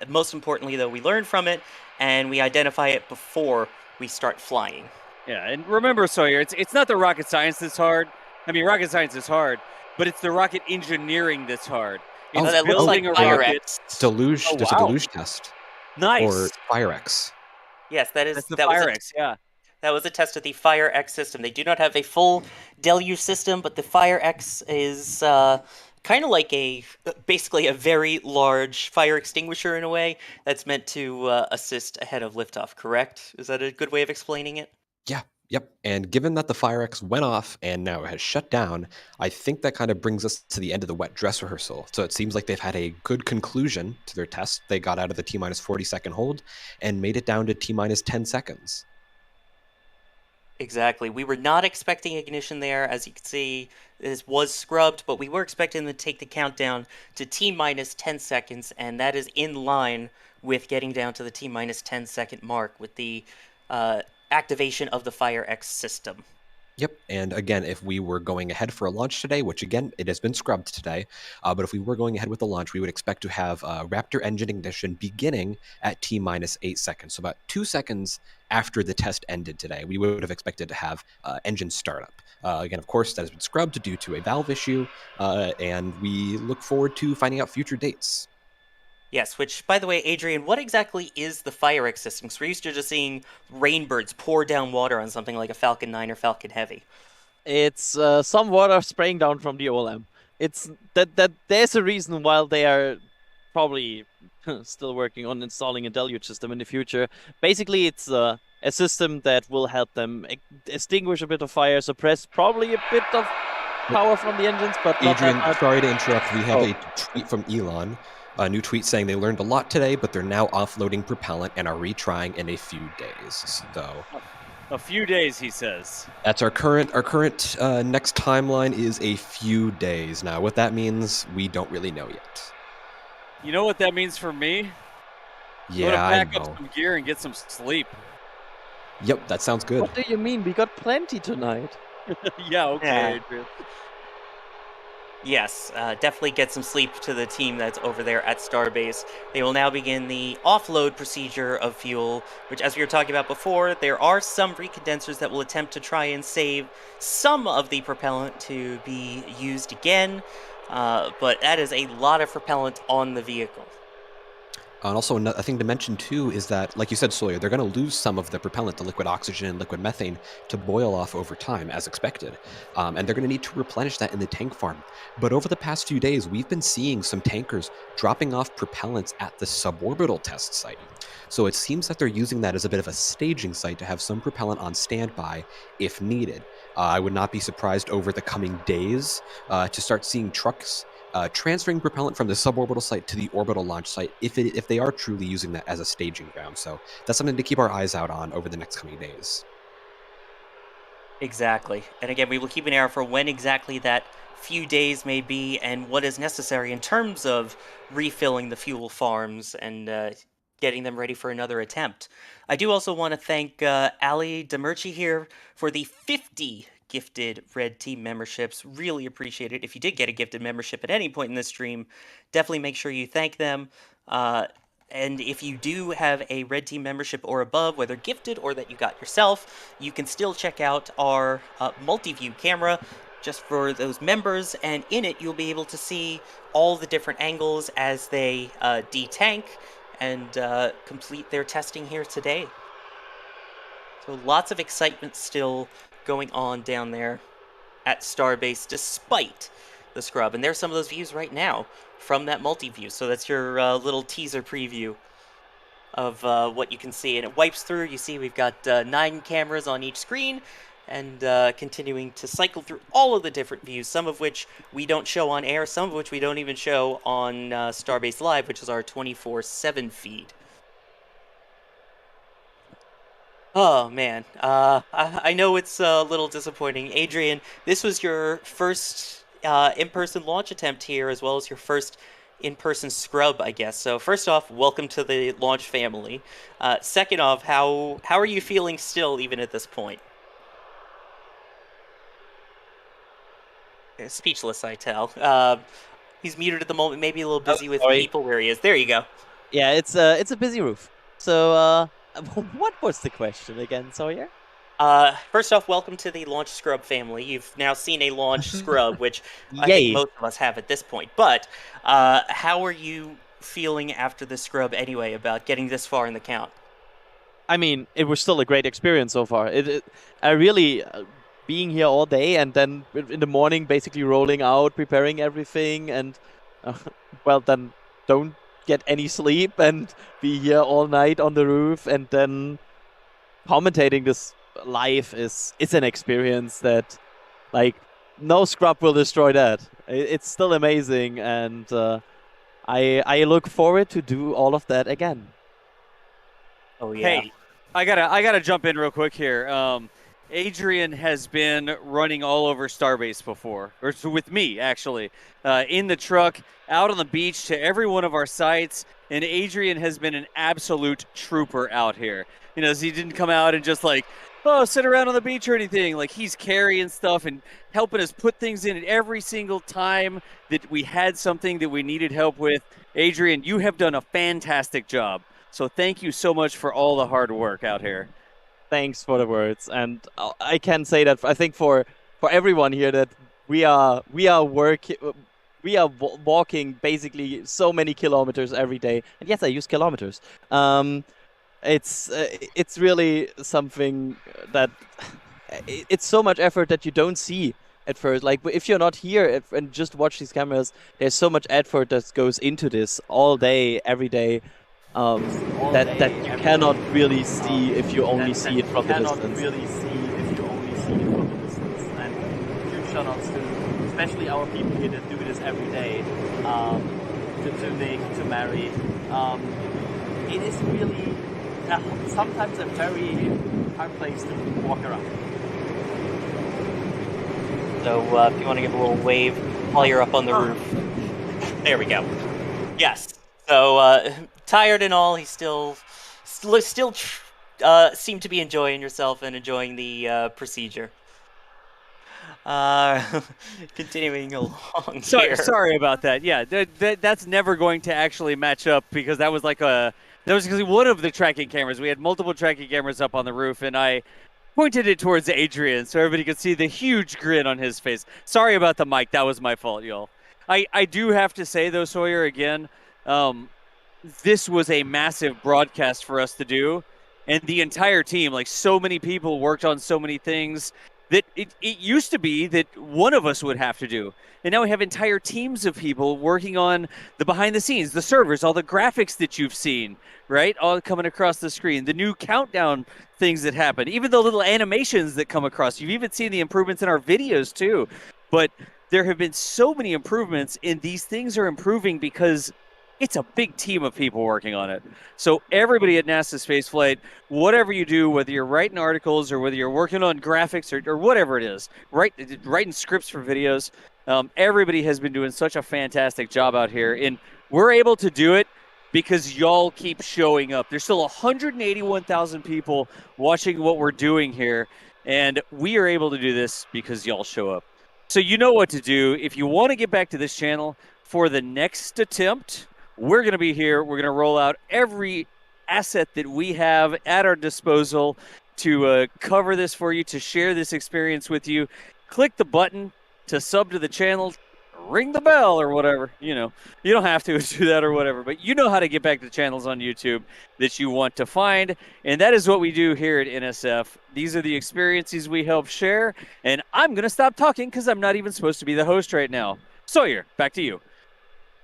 most importantly, though, we learn from it and we identify it before we start flying. yeah, and remember, Sawyer, it's not the rocket science that's hard. I mean, rocket science is hard, but it's the rocket engineering that's hard. Oh, It's that looks like building a Fire rocket. X. Deluge. Oh, There's wow. a deluge test Nice. or Fire X. Yes, That's the that was Fire a X, yeah. That was a test of the Fire X system. They do not have a full deluge system, but the Fire X is kind of like basically a very large fire extinguisher in a way that's meant to assist ahead of liftoff, correct? Is that a good way of explaining it? Yeah, yep. And given that the Fire X went off and now it has shut down, I think that kind of brings us to the end of the wet dress rehearsal. So it seems like they've had a good conclusion to their test. They got out of the T-minus 40-second hold and made it down to T-minus 10 seconds. Exactly. We were not expecting ignition there. As you can see, this was scrubbed, but we were expecting them to take the countdown to T-minus 10 seconds, and that is in line with getting down to the T-minus 10 second mark with the activation of the Fire X system. Yep, and again, if we were going ahead for a launch today, which again, it has been scrubbed today, but if we were going ahead with the launch, we would expect to have Raptor engine ignition beginning at T-minus 8 seconds. So about 2 seconds after the test ended today, we would have expected to have engine startup. Again, of course, that has been scrubbed due to a valve issue, and we look forward to finding out future dates. Yes, which, by the way, Adrian, what exactly is the Fire X system? Because we're used to just seeing rainbirds pour down water on something like a Falcon 9 or Falcon Heavy. It's some water spraying down from the OLM. It's that there's a reason why they are probably still working on installing a deluge system in the future. Basically, it's a system that will help them extinguish a bit of fire, suppress probably a bit of power from the engines, but not Adrian, that much. sorry to interrupt. We have a tweet from Elon. A new tweet saying they learned a lot today, but they're now offloading propellant and are retrying in a few days. So, A few days, he says. that's our current next timeline is a few days. Now, what that means, we don't really know yet. You know what that means for me? Yeah, I'm I gonna pack up know. some gear and get some sleep. Yep, that sounds good. What do you mean? We got plenty tonight. Yeah, okay, Yeah. Adrian. Yes, definitely get some sleep to the team that's over there at Starbase. They will now begin the offload procedure of fuel, which, as we were talking about before, there are some recondensers that will attempt to try and save some of the propellant to be used again, but that is a lot of propellant on the vehicle. And also, a thing to mention too is that, like you said, Sawyer, they're going to lose some of the propellant, the liquid oxygen and liquid methane, to boil off over time, as expected. And they're going to need to replenish that in the tank farm. But over the past few days, we've been seeing some tankers dropping off propellants at the suborbital test site. So it seems that they're using that as a bit of a staging site to have some propellant on standby if needed. I would not be surprised over the coming days to start seeing trucks transferring propellant from the suborbital site to the orbital launch site if they are truly using that as a staging ground. So that's something to keep our eyes out on over the next coming days. Exactly. And again, we will keep an eye out for when exactly that few days may be and what is necessary in terms of refilling the fuel farms and getting them ready for another attempt. I do also want to thank Ali Demirci here for the 50 gifted Red Team memberships. Really appreciate it. If you did get a gifted membership at any point in this stream, definitely make sure you thank them. And if you do have a Red Team membership or above, whether gifted or that you got yourself, you can still check out our multi-view camera just for those members, and in it you'll be able to see all the different angles as they detank and complete their testing here today. So lots of excitement still going on down there at Starbase despite the scrub. And there's some of those views right now from that multi-view. So that's your little teaser preview of what you can see. And it wipes through. You see we've got 9 cameras on each screen and continuing to cycle through all of the different views, some of which we don't show on air, some of which we don't even show on Starbase Live, which is our 24/7 feed. Oh man, I know it's a little disappointing. Adrian, this was your first in-person launch attempt here, as well as your first in-person scrub, I guess. So first off, welcome to the launch family. Second off, how are you feeling still, even at this point? Speechless, I tell. He's muted at the moment, maybe a little Oh, busy with sorry. people where he is. There you go. Yeah, it's a busy roof. So, what was the question again, Sawyer? First off, welcome to the launch scrub family. You've now seen a launch scrub, which I think Yay! most of us have at this point. But how are you feeling after the scrub anyway about getting this far in the count? I mean, it was still a great experience so far. I really being here all day and then in the morning, basically rolling out, preparing everything, and uh, well, then don't get any sleep and be here all night on the roof, and then commentating this live is an experience that, like, no scrub will destroy that. It's still amazing, and I look forward to do all of that again. Oh yeah. Hey, I gotta jump in real quick here. Adrian has been running all over Starbase before, or with me actually, in the truck, out on the beach to every one of our sites, and Adrian has been an absolute trooper out here. You know, he didn't come out and just like, oh, sit around on the beach or anything. Like, he's carrying stuff and helping us put things in it every single time that we had something that we needed help with. Adrian, you have done a fantastic job. So thank you so much for all the hard work out here. Thanks for the words, and I can say that I think for everyone here that we are walking basically so many kilometers every day, and yes, I use kilometers. It's really something that it's so much effort that you don't see at first. Like, if you're not here and just watch these cameras, there's so much effort that goes into this all day, every day. That you cannot really see if you only see it from the distance. And huge shout outs to especially our people here that do this every day. To Nick, to Mary. It is really sometimes a very hard place to walk around. So if you want to give a little wave while you're up on the roof. There we go. Yes. So tired and all, he still seemed to be enjoying yourself and enjoying the procedure. Continuing along here. Sorry about that. Yeah, that's never going to actually match up because that was one of the tracking cameras. We had multiple tracking cameras up on the roof, and I pointed it towards Adrian so everybody could see the huge grin on his face. Sorry about the mic. That was my fault, y'all. I do have to say, though, Sawyer, again, this was a massive broadcast for us to do. And the entire team, like, so many people worked on so many things that it used to be that one of us would have to do. And now we have entire teams of people working on the behind the scenes, the servers, all the graphics that you've seen, right? All coming across the screen, the new countdown things that happen, even the little animations that come across. You've even seen the improvements in our videos too. But there have been so many improvements, and these things are improving because it's a big team of people working on it. So everybody at NASA Spaceflight, whatever you do, whether you're writing articles or whether you're working on graphics or whatever it is, writing scripts for videos, everybody has been doing such a fantastic job out here. And we're able to do it because y'all keep showing up. There's still 181,000 people watching what we're doing here. And we are able to do this because y'all show up. So you know what to do. If you want to get back to this channel for the next attempt, we're going to be here. We're going to roll out every asset that we have at our disposal to cover this for you, to share this experience with you. Click the button to sub to the channel, ring the bell or whatever. You know, you don't have to do that or whatever, but you know how to get back to channels on YouTube that you want to find. And that is what we do here at NSF. These are the experiences we help share. And I'm going to stop talking because I'm not even supposed to be the host right now. Sawyer, back to you.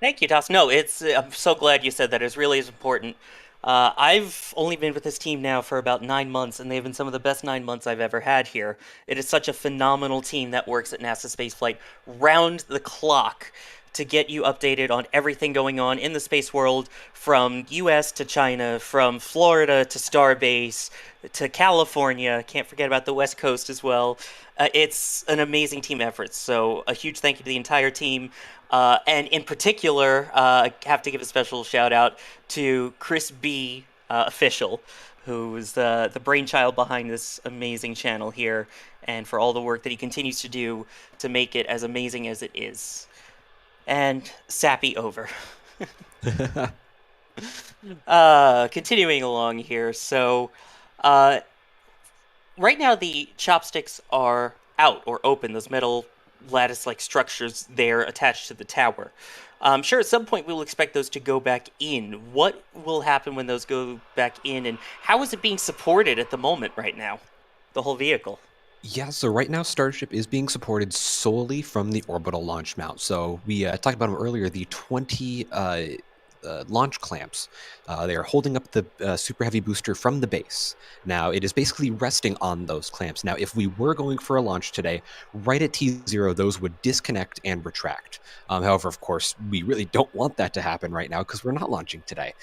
Thank you, Toss. No, I'm so glad you said that. It really is important. I've only been with this team now for about 9 months, and they've been some of the best 9 months I've ever had here. It is such a phenomenal team that works at NASA Spaceflight round the clock to get you updated on everything going on in the space world, from US to China, from Florida to Starbase to California. Can't forget about the West Coast as well. It's an amazing team effort. So a huge thank you to the entire team. And in particular, I have to give a special shout out to Chris B. Official, who's the brainchild behind this amazing channel here, and for all the work that he continues to do to make it as amazing as it is. And sappy over. Continuing along here, so right now the chopsticks are out or open, those metal lattice-like structures there attached to the tower. I'm sure at some point we will expect those to go back in. What will happen when those go back in, and how is it being supported at the moment right now, the whole vehicle? Yeah, so right now Starship is being supported solely from the orbital launch mount. So we talked about them earlier, the 20 launch clamps. They are holding up the super heavy booster from the base. Now, it is basically resting on those clamps. Now, if we were going for a launch today, right at T0, those would disconnect and retract. However, of course, we really don't want that to happen right now because we're not launching today.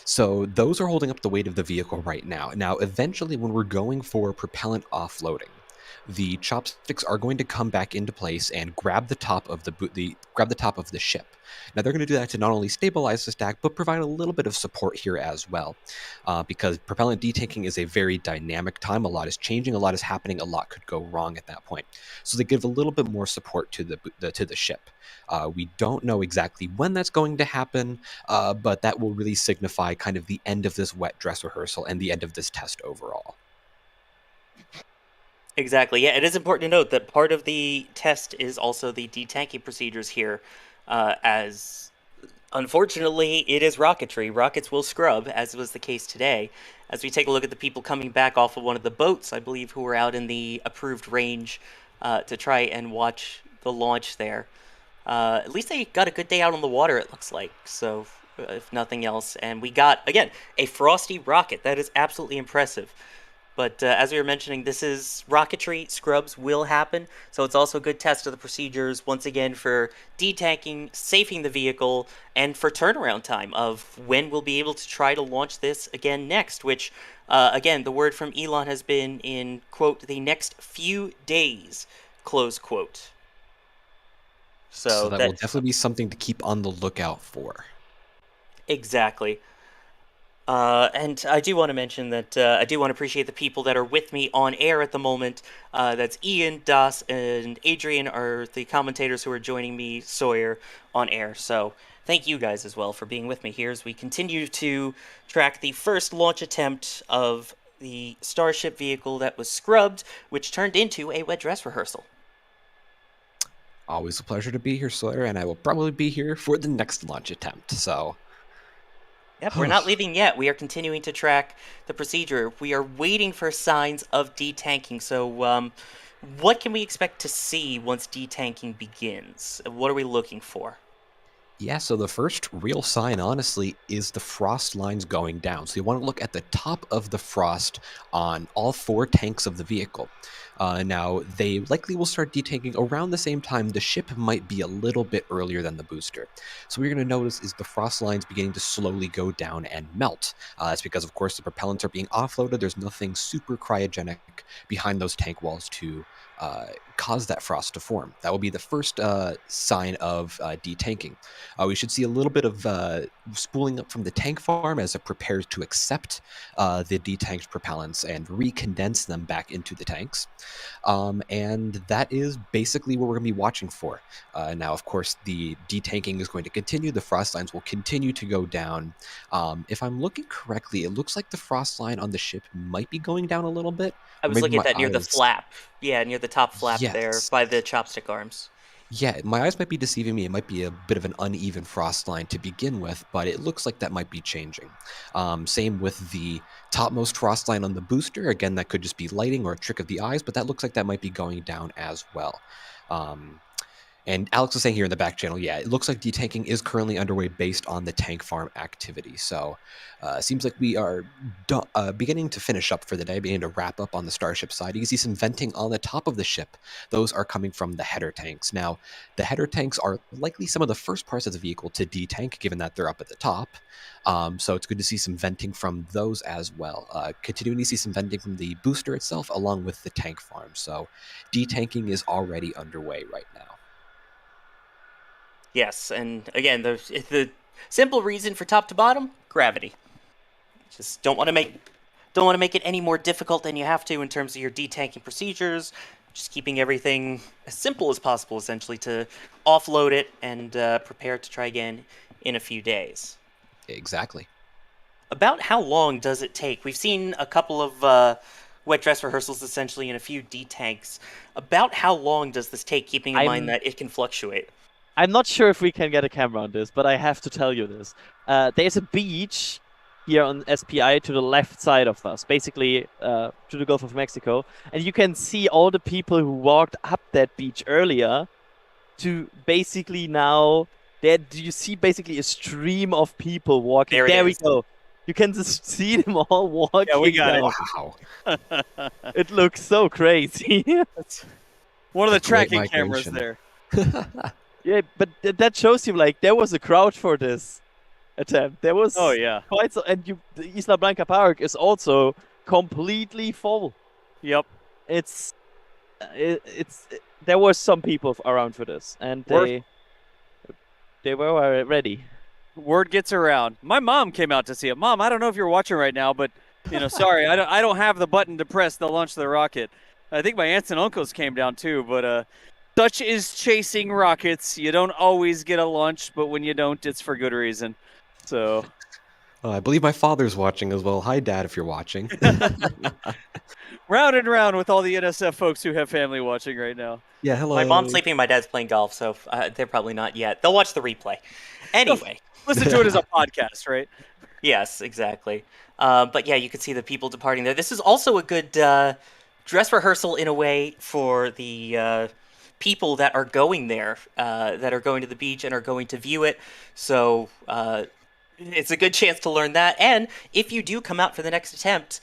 So those are holding up the weight of the vehicle right now. Now, eventually, when we're going for propellant offloading, the chopsticks are going to come back into place and grab the top of the ship. Now, they're going to do that to not only stabilize the stack, but provide a little bit of support here as well, because propellant detanking is a very dynamic time. A lot is changing, a lot is happening, a lot could go wrong at that point. So they give a little bit more support to the ship. We don't know exactly when that's going to happen, but that will really signify kind of the end of this wet dress rehearsal and the end of this test overall. Exactly. Yeah, it is important to note that part of the test is also the detanking procedures here, as unfortunately it is rocketry. Rockets will scrub, as was the case today. As we take a look at the people coming back off of one of the boats, I believe, who were out in the approved range to try and watch the launch there. At least they got a good day out on the water, it looks like, so if nothing else. And we got, again, a frosty rocket. That is absolutely impressive. But as we were mentioning, this is rocketry. Scrubs will happen. So it's also a good test of the procedures, once again, for detanking, safing the vehicle, and for turnaround time of when we'll be able to try to launch this again next, which, again, the word from Elon has been in, quote, the next few days, close quote. So that will definitely be something to keep on the lookout for. Exactly. And I do want to mention that I do want to appreciate the people that are with me on air at the moment. That's Ian, Das, and Adrian are the commentators who are joining me, Sawyer, on air. So thank you guys as well for being with me here as we continue to track the first launch attempt of the Starship vehicle that was scrubbed, which turned into a wet dress rehearsal. Always a pleasure to be here, Sawyer, and I will probably be here for the next launch attempt, so... Yep, we're not leaving yet. We are continuing to track the procedure. We are waiting for signs of detanking. So what can we expect to see once detanking begins? What are we looking for? Yeah, so the first real sign, honestly, is the frost lines going down. So you want to look at the top of the frost on all 4 tanks of the vehicle. Now, they likely will start detanking around the same time. The ship might be a little bit earlier than the booster. So what you're going to notice is the frost lines beginning to slowly go down and melt. That's because, of course, the propellants are being offloaded. There's nothing super cryogenic behind those tank walls to cause that frost to form. That will be the first sign of detanking. We should see a little bit of spooling up from the tank farm as it prepares to accept the detanked propellants and recondense them back into the tanks. And that is basically what we're going to be watching for. Now, of course, the detanking is going to continue. The frost lines will continue to go down. If I'm looking correctly, it looks like the frost line on the ship might be going down a little bit. I was looking at that near the flap. Yeah, near the top flap there by the chopstick arms. Yeah, my eyes might be deceiving me. It might be a bit of an uneven frost line to begin with, but it looks like that might be changing. Same with the topmost frost line on the booster. Again, that could just be lighting or a trick of the eyes, but that looks like that might be going down as well. And Alex was saying here in the back channel, yeah, it looks like detanking is currently underway based on the tank farm activity. So seems like we are beginning to finish up for the day, beginning to wrap up on the Starship side. You can see some venting on the top of the ship. Those are coming from the header tanks. Now, the header tanks are likely some of the first parts of the vehicle to detank, given that they're up at the top. So it's good to see some venting from those as well. Continuing to see some venting from the booster itself, along with the tank farm. So detanking is already underway right now. Yes, and again, the simple reason for top to bottom: gravity. Just don't want to make it any more difficult than you have to in terms of your detanking procedures. Just keeping everything as simple as possible, essentially, to offload it and prepare to try again in a few days. Exactly. About how long does it take? We've seen a couple of wet dress rehearsals, essentially, and a few detanks. About how long does this take, keeping in mind that it can fluctuate? I'm not sure if we can get a camera on this, but I have to tell you this. There's a beach here on SPI to the left side of us, basically to the Gulf of Mexico. And you can see all the people who walked up that beach earlier to basically now... you see basically a stream of people walking. There we go. You can just see them all walking. Yeah, we got down. it. Wow. It looks so crazy. That's one of the tracking cameras there. Yeah, but that shows you, like, there was a crowd for this attempt. There was quite so, and the Isla Blanca Park is also completely full. Yep. There were some people around for this, and they were ready. Word gets around. My mom came out to see it. Mom, I don't know if you're watching right now, but sorry, I don't have the button to press to launch the rocket. I think my aunts and uncles came down too, but such is chasing rockets. You don't always get a launch, but when you don't, it's for good reason. So, I believe my father's watching as well. Hi, Dad, if you're watching. Round and round with all the NSF folks who have family watching right now. Yeah, hello. My mom's sleeping, my dad's playing golf, so they're probably not yet. They'll watch the replay. Anyway. Listen to it as a podcast, right? Yes, exactly. But yeah, you can see the people departing there. This is also a good dress rehearsal in a way for the people that are going there, that are going to the beach and are going to view it. So it's a good chance to learn that. And if you do come out for the next attempt,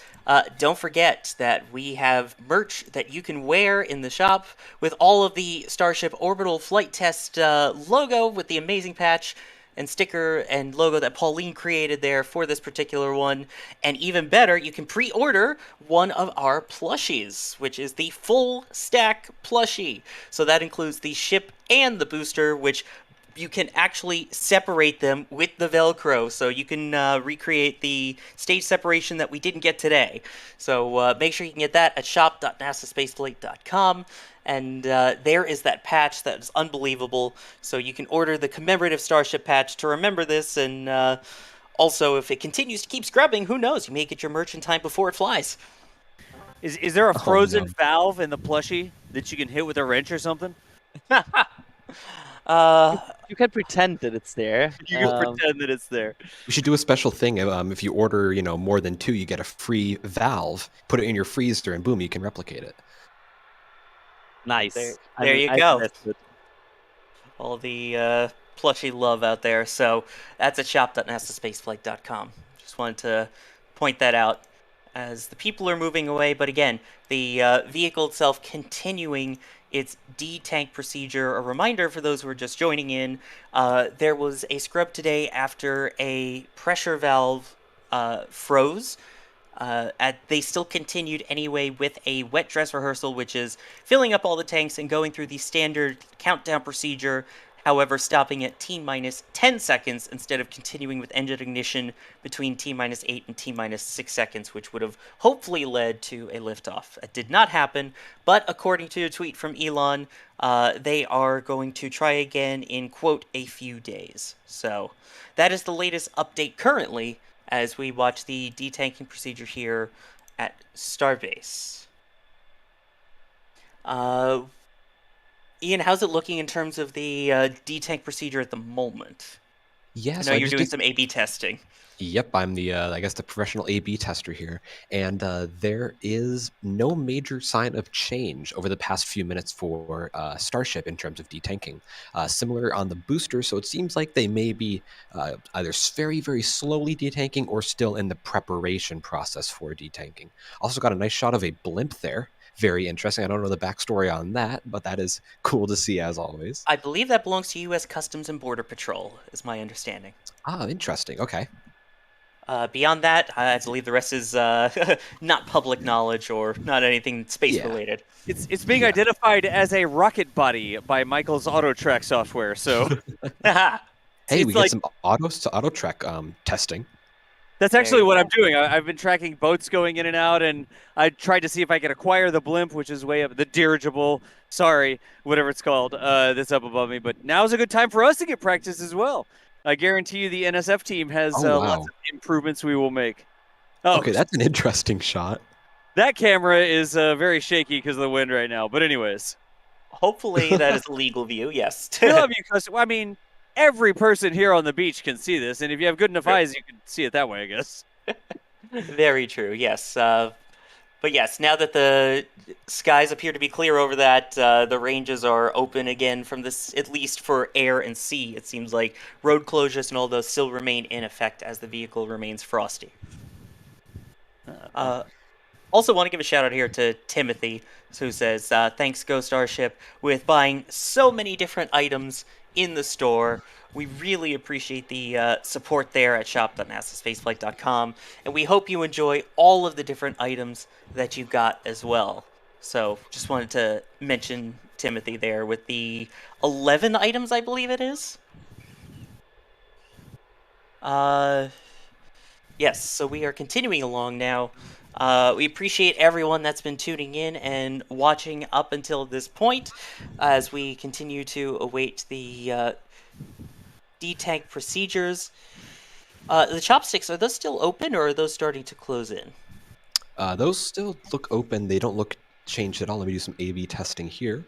don't forget that we have merch that you can wear in the shop with all of the Starship Orbital Flight Test logo with the amazing patch and sticker and logo that Pauline created there for this particular one. And even better, you can pre-order one of our plushies, which is the full stack plushie. So that includes the ship and the booster, which you can actually separate them with the Velcro, so you can recreate the stage separation that we didn't get today. So make sure you can get that at shop.nasaspaceflight.com. And there is that patch that is unbelievable. So you can order the commemorative Starship patch to remember this. And also, if it continues to keep scrubbing, who knows? You may get your merch in time before it flies. Is there a frozen valve in the plushie that you can hit with a wrench or something? You can pretend that it's there. You can pretend that it's there. We should do a special thing. If you order, more than 2, you get a free valve. Put it in your freezer, and boom, you can replicate it. Nice. There you go. All the plushie love out there. So that's at shop.nasaspaceflight.com. Just wanted to point that out as the people are moving away. But again, the vehicle itself continuing its detank procedure. A reminder for those who are just joining in, there was a scrub today after a pressure valve froze. They still continued anyway with a wet dress rehearsal, which is filling up all the tanks and going through the standard countdown procedure, however stopping at T-minus 10 seconds instead of continuing with engine ignition between T-minus 8 and T-minus 6 seconds, which would have hopefully led to a liftoff. It did not happen, but according to a tweet from Elon, they are going to try again in, quote, a few days. So that is the latest update currently as we watch the detanking procedure here at Starbase. Ian, how's it looking in terms of the detank procedure at the moment? Yeah, I so know I you're just doing did. some A/B testing. Yep, I'm the I guess the professional A/B tester here, and there is no major sign of change over the past few minutes for Starship in terms of detanking. Similar on the booster, so it seems like they may be either very very slowly detanking or still in the preparation process for detanking. Also got a nice shot of a blimp there. Very interesting. I don't know the backstory on that, but that is cool to see as always. I believe that belongs to U.S. Customs and Border Patrol, is my understanding. Ah, interesting. Okay. Beyond that, I believe the rest is not public knowledge or not anything space Yeah. related. It's being Yeah. identified as a rocket body by Michael's auto track software. So Haha. Hey, it's we get like some auto track testing. that's There actually you what go. I'm doing. I've been tracking boats going in and out, and I tried to see if I could acquire the blimp, which is way up the dirigible. Sorry, whatever it's called, that's up above me. But now's a good time for us to get practice as well. I guarantee you, the NSF team has Oh lots wow. of improvements we will make. Oh, Okay, that's an interesting shot. that camera is very shaky because of the wind right now. But anyways, Hopefully that is a legal view, yes. we love you, customer. I mean, every person here on the beach can see this, and if you have good enough True. eyes, you can see it that way, I guess. Very true, yes. But yes, now that the skies appear to be clear over that, the ranges are open again from this, at least for air and sea. It seems like road closures and all those still remain in effect as the vehicle remains frosty. Also, want to give a shout out here to Timothy, who says, "Thanks, Go Starship, with buying so many different items in the store. We really appreciate the support there at shop.nasaspaceflight.com, and we hope you enjoy all of the different items that you've got as well." So, just wanted to mention Timothy there with the 11 items, I believe it is. Yes, so we are continuing along now. We appreciate everyone that's been tuning in and watching up until this point as we continue to await the detank procedures. The chopsticks, are those still open or are those starting to close in? Those still look open. They don't look changed at all. Let me do some A/B testing here.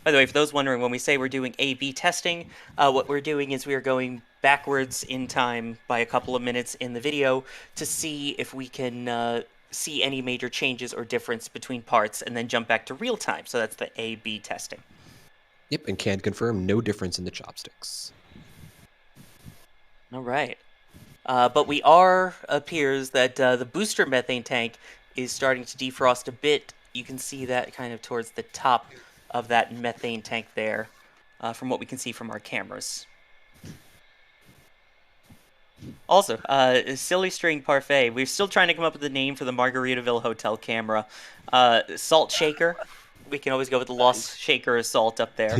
By the way, for those wondering, when we say we're doing A/B testing, what we're doing is we are going backwards in time by a couple of minutes in the video to see if we can see any major changes or difference between parts and then jump back to real time. So that's the A/B testing. Yep, and can confirm no difference in the chopsticks. All right. But appears that the booster methane tank is starting to defrost a bit. You can see that kind of towards the top of that methane tank there, from what we can see from our cameras. Also, Silly String Parfait. We're still trying to come up with a name for the Margaritaville Hotel camera. Salt Shaker. We can always go with the Lost Shaker Assault up there.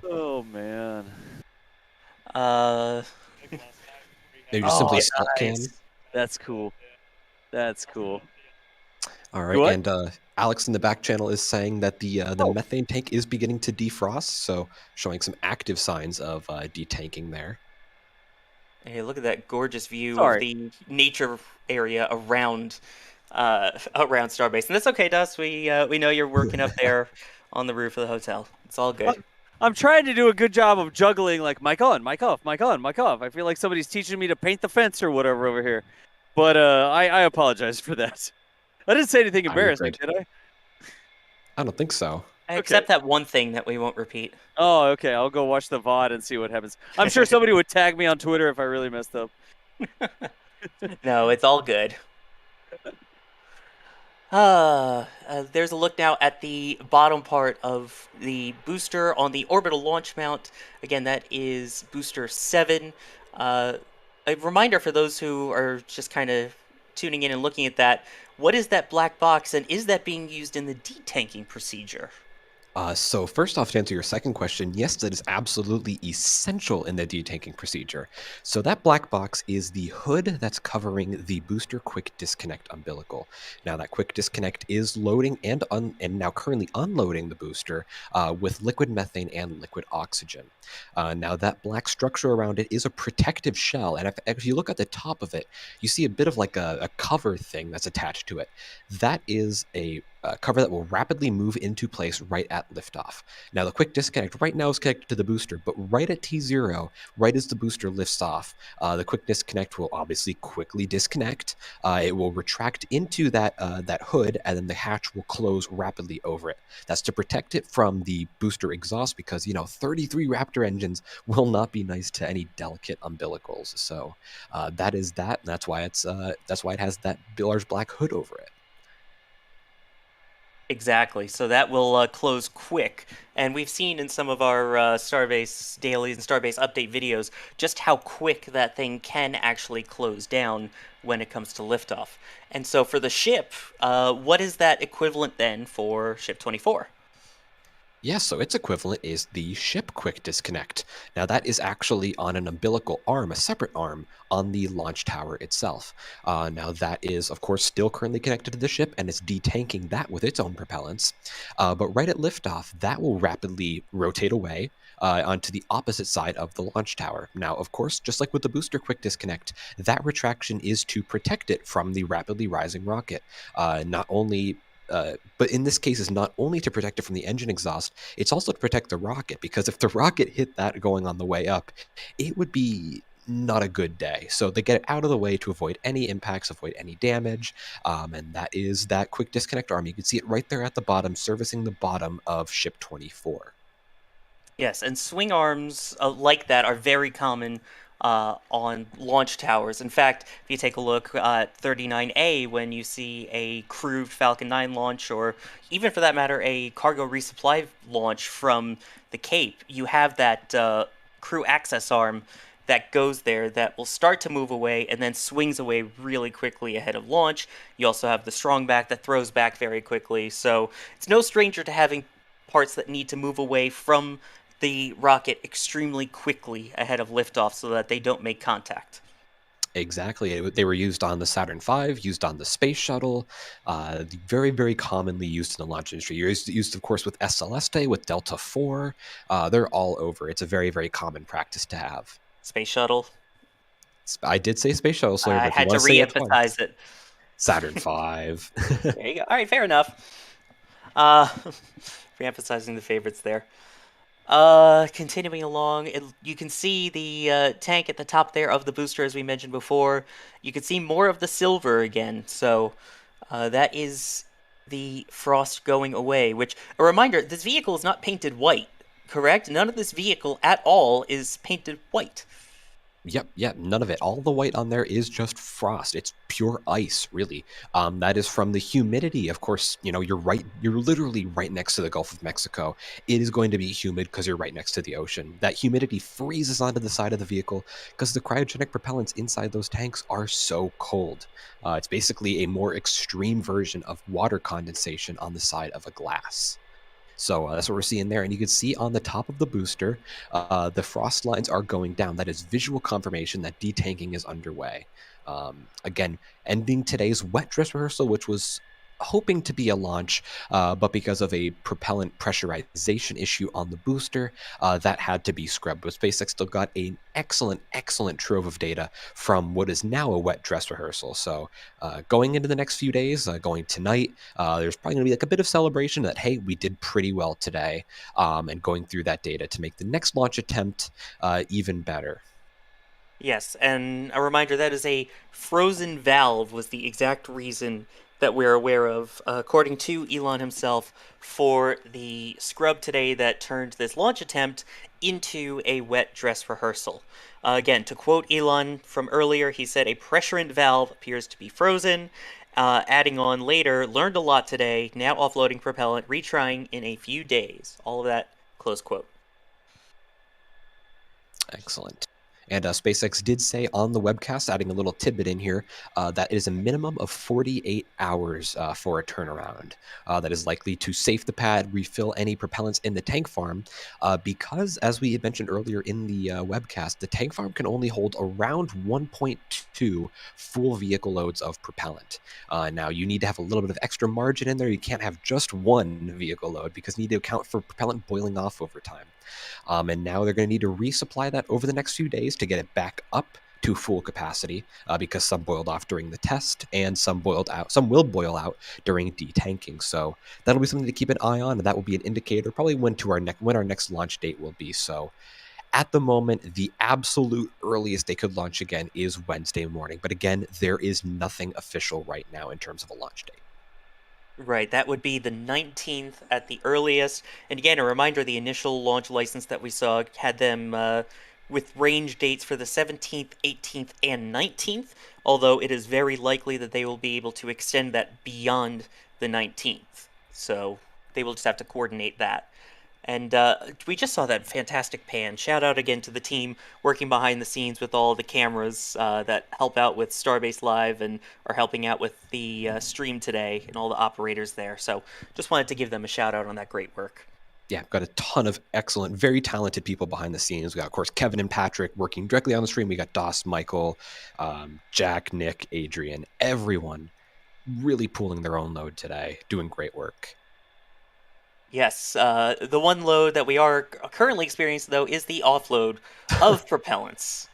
Oh man. Maybe just simply Oh, salt can. nice. That's cool. That's cool. All right, What? and Alex in the back channel is saying that the Oh. methane tank is beginning to defrost, so showing some active signs of detanking there. Hey, look at that gorgeous view Sorry. of the nature area around Starbase. And that's okay, Dust. We know you're working up there on the roof of the hotel. It's all good. I'm trying to do a good job of juggling, like mic on, mic off, mic on, mic off. I feel like somebody's teaching me to paint the fence or whatever over here. But I apologize for that. I didn't say anything you're embarrassing, good. did I? I don't think so. Except that one thing that we won't repeat. Oh, okay. I'll go watch the VOD and see what happens. I'm sure somebody would tag me on Twitter if I really messed up. No, it's all good. There's a look now at the bottom part of the booster on the orbital launch mount. Again, that is booster 7. A reminder for those who are just kind of tuning in and looking at that, what is that black box and is that being used in the detanking procedure? So first off, to answer your second question, yes, that is absolutely essential in the detanking procedure. So that black box is the hood that's covering the booster quick disconnect umbilical. Now that quick disconnect is loading and now currently unloading the booster with liquid methane and liquid oxygen. Now that black structure around it is a protective shell, and if you look at the top of it, you see a bit of like a cover thing that's attached to it. That is a cover that will rapidly move into place right at liftoff. Now, the quick disconnect right now is connected to the booster, but right at T0, right as the booster lifts off, the quick disconnect will obviously quickly disconnect. It will retract into that hood, and then the hatch will close rapidly over it. That's to protect it from the booster exhaust, because 33 Raptor engines will not be nice to any delicate umbilicals. So that is that, and that's why it has that large black hood over it. Exactly. So that will close quick. And we've seen in some of our Starbase dailies and Starbase update videos just how quick that thing can actually close down when it comes to liftoff. And so for the ship, what is that equivalent then for Ship 24? Yeah, so its equivalent is the ship quick disconnect. Now that is actually on an umbilical arm, a separate arm, on the launch tower itself. Now that is, of course, still currently connected to the ship, and it's detanking that with its own propellants. But right at liftoff, that will rapidly rotate away onto the opposite side of the launch tower. Now, of course, just like with the booster quick disconnect, that retraction is to protect it from the rapidly rising rocket. But in this case, is not only to protect it from the engine exhaust, it's also to protect the rocket, because if the rocket hit that going on the way up, it would be not a good day. So they get it out of the way to avoid any impacts, avoid any damage, and that is that quick disconnect arm. You can see it right there at the bottom, servicing the bottom of Ship 24. Yes, and swing arms like that are very common on launch towers. In fact, if you take a look at 39A, when you see a crewed Falcon 9 launch, or even for that matter, a cargo resupply launch from the Cape, you have that crew access arm that goes there that will start to move away and then swings away really quickly ahead of launch. You also have the strong back that throws back very quickly. So it's no stranger to having parts that need to move away from the rocket extremely quickly ahead of liftoff so that they don't make contact. Exactly. They were used on the Saturn V, used on the space shuttle, very, very commonly used in the launch industry. Used, of course, with SLS, with Delta IV. They're all over. It's a very, very common practice to have. Space shuttle? I did say space shuttle, Slayer, I but had to re-emphasize it. Saturn V. There you go. All right, fair enough. Re-emphasizing the favorites there. Continuing along, you can see the tank at the top there of the booster, as we mentioned before. You can see more of the silver again, so that is the frost going away, which, a reminder, this vehicle is not painted white, correct? None of this vehicle at all is painted white. Yep, none of it. All the white on there is just frost. It's pure ice, really. That is from the humidity. Of course, you're literally right next to the Gulf of Mexico. It is going to be humid because you're right next to the ocean. That humidity freezes onto the side of the vehicle because the cryogenic propellants inside those tanks are so cold. It's basically a more extreme version of water condensation on the side of a glass. So that's what we're seeing there. And you can see on the top of the booster, the frost lines are going down. That is visual confirmation that detanking is underway. Again, ending today's wet dress rehearsal, which was hoping to be a launch, but because of a propellant pressurization issue on the booster, that had to be scrubbed. But SpaceX still got an excellent trove of data from what is now a wet dress rehearsal. So going into the next few days, going tonight, there's probably going to be like a bit of celebration that, hey, we did pretty well today, and going through that data to make the next launch attempt even better. Yes, and a reminder, that is a frozen valve was the exact reason that we're aware of, according to Elon himself, for the scrub today that turned this launch attempt into a wet dress rehearsal. Again, to quote Elon from earlier, he said, "A pressurant valve appears to be frozen." Adding on later, "Learned a lot today, now offloading propellant, retrying in a few days." All of that, close quote. Excellent. And SpaceX did say on the webcast, adding a little tidbit in here, that it is a minimum of 48 hours for a turnaround. That is likely to safe the pad, refill any propellants in the tank farm, because, as we had mentioned earlier in the webcast, the tank farm can only hold around 1.2 full vehicle loads of propellant. Now, you need to have a little bit of extra margin in there. You can't have just one vehicle load because you need to account for propellant boiling off over time. And now they're going to need to resupply that over the next few days to get it back up to full capacity because some boiled off during the test and some boiled out. Some will boil out during detanking. So that'll be something to keep an eye on, and that will be an indicator probably when our next launch date will be. So at the moment, the absolute earliest they could launch again is Wednesday morning. But again, there is nothing official right now in terms of a launch date. Right, that would be the 19th at the earliest. And again, a reminder, the initial launch license that we saw had them with range dates for the 17th, 18th, and 19th, although it is very likely that they will be able to extend that beyond the 19th. So they will just have to coordinate that. And we just saw that fantastic pan. Shout out again to the team working behind the scenes with all the cameras that help out with Starbase Live and are helping out with the stream today and all the operators there. So just wanted to give them a shout out on that great work. Yeah, got a ton of excellent, very talented people behind the scenes. We got, of course, Kevin and Patrick working directly on the stream. We got Doss, Michael, Jack, Nick, Adrian, everyone really pulling their own load today, doing great work. Yes, the one load that we are currently experiencing, though, is the offload of propellants.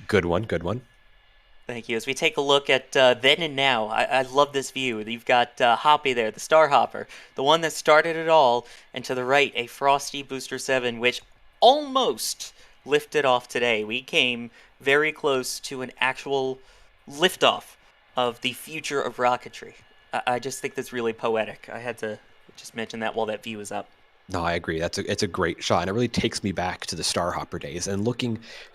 Good one, good one. Thank you. As we take a look at then and now, I love this view. You've got Hoppy there, the Star Hopper, the one that started it all, and to the right, a Frosty Booster 7, which almost lifted off today. We came very close to an actual liftoff of the future of rocketry. I just think that's really poetic. I had to just mention that while that view is up. No, I agree. It's a great shot, and it really takes me back to the Starhopper days. And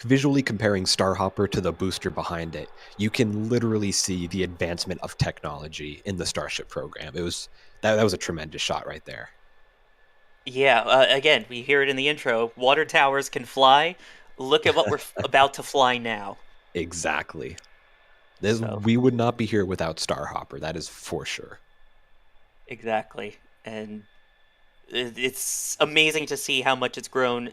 visually comparing Starhopper to the booster behind it, you can literally see the advancement of technology in the Starship program. That was a tremendous shot right there. Yeah, again, we hear it in the intro. Water towers can fly. Look at what we're about to fly now. Exactly. We would not be here without Starhopper. That is for sure. Exactly. And it's amazing to see how much it's grown.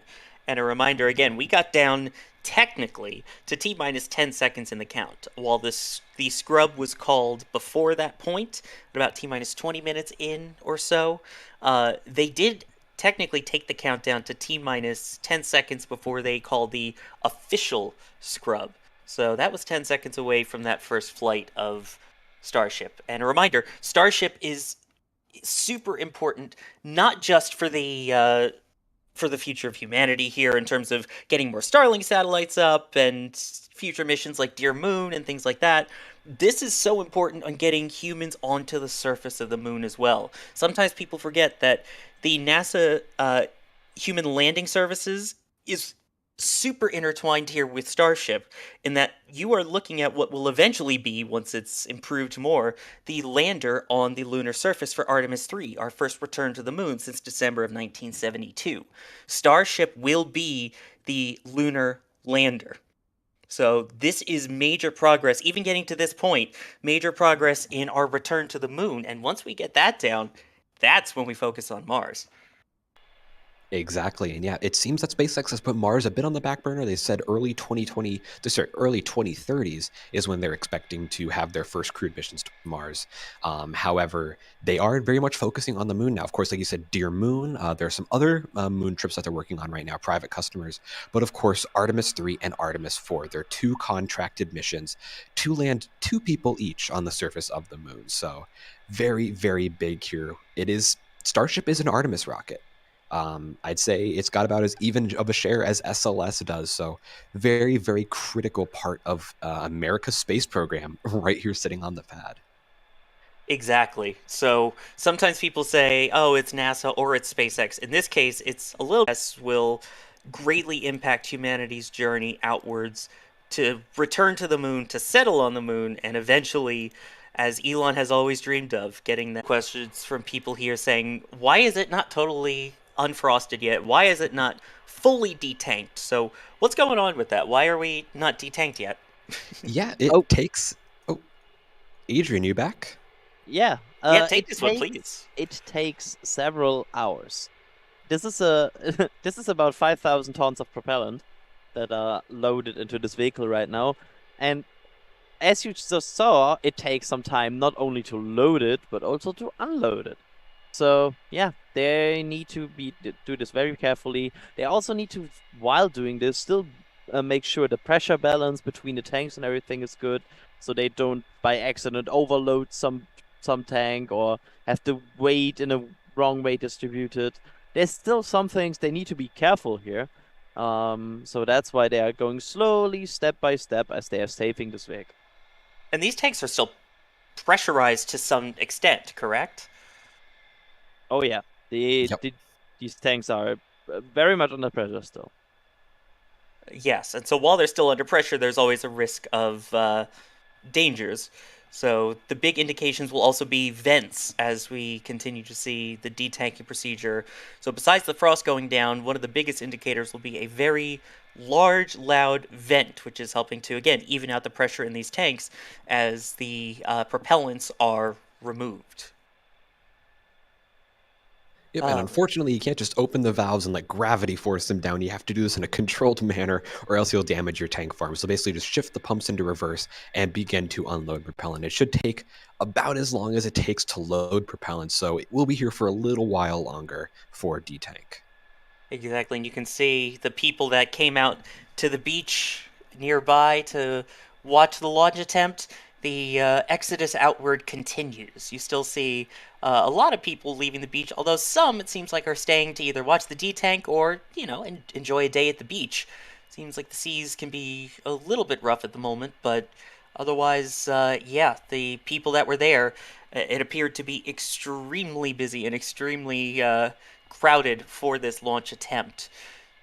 And a reminder, again, we got down technically to T-minus 10 seconds in the count, while the scrub was called before that point, at about T-minus 20 minutes in or so. They did technically take the countdown to T-minus 10 seconds before they called the official scrub. So that was 10 seconds away from that first flight of Starship. And a reminder, Starship is super important, not just for the future of humanity here in terms of getting more Starlink satellites up and future missions like Dear Moon and things like that. This is so important on getting humans onto the surface of the moon as well. Sometimes people forget that the NASA human landing services is super intertwined here with Starship, in that you are looking at what will eventually be, once it's improved more, the lander on the lunar surface for Artemis 3, our first return to the moon since December of 1972. Starship will be the lunar lander. So this is major progress, even getting to this point, major progress in our return to the moon. And once we get that down, that's when we focus on Mars. Exactly. And yeah, it seems that SpaceX has put Mars a bit on the back burner. They said early 2030s is when they're expecting to have their first crewed missions to Mars. However, they are very much focusing on the moon now. Of course, like you said, Dear Moon, there are some other moon trips that they're working on right now, private customers. But of course, Artemis 3 and Artemis 4, they're two contracted missions to land 2 people each on the surface of the moon. So very, very big here. Starship is an Artemis rocket. I'd say it's got about as even of a share as SLS does. So very, very critical part of America's space program right here sitting on the pad. Exactly. So sometimes people say, oh, it's NASA or it's SpaceX. In this case, it's a little less, will greatly impact humanity's journey outwards to return to the moon, to settle on the moon, and eventually, as Elon has always dreamed of, getting the questions from people here saying, why is it not totally unfrosted yet? Why is it not fully detanked? So what's going on with that? Why are we not detanked yet? Yeah, it takes... Oh, Adrian, you back? Yeah, take this one, please. It takes several hours. This is this is about 5,000 tons of propellant that are loaded into this vehicle right now, and as you just saw, it takes some time not only to load it but also to unload it. So yeah, they need to do this very carefully. They also need to, while doing this, still make sure the pressure balance between the tanks and everything is good, so they don't by accident overload some tank or have the weight in a wrong way distributed. There's still some things they need to be careful here. So that's why they are going slowly, step by step, as they are saving this vehicle. And these tanks are still pressurized to some extent, correct? Oh yeah, these tanks are very much under pressure still. Yes, and so while they're still under pressure, there's always a risk of dangers. So the big indications will also be vents as we continue to see the detanking procedure. So besides the frost going down, one of the biggest indicators will be a very large, loud vent, which is helping to, again, even out the pressure in these tanks as the propellants are removed. Yep, and unfortunately, you can't just open the valves and let gravity force them down. You have to do this in a controlled manner, or else you'll damage your tank farm. So basically, just shift the pumps into reverse and begin to unload propellant. It should take about as long as it takes to load propellant, so we'll be here for a little while longer for detank. Exactly, and you can see the people that came out to the beach nearby to watch the launch attempt. The exodus outward continues. You still see a lot of people leaving the beach, although some, it seems like, are staying to either watch the detank or, enjoy a day at the beach. Seems like the seas can be a little bit rough at the moment, but otherwise, the people that were there, it appeared to be extremely busy and extremely crowded for this launch attempt.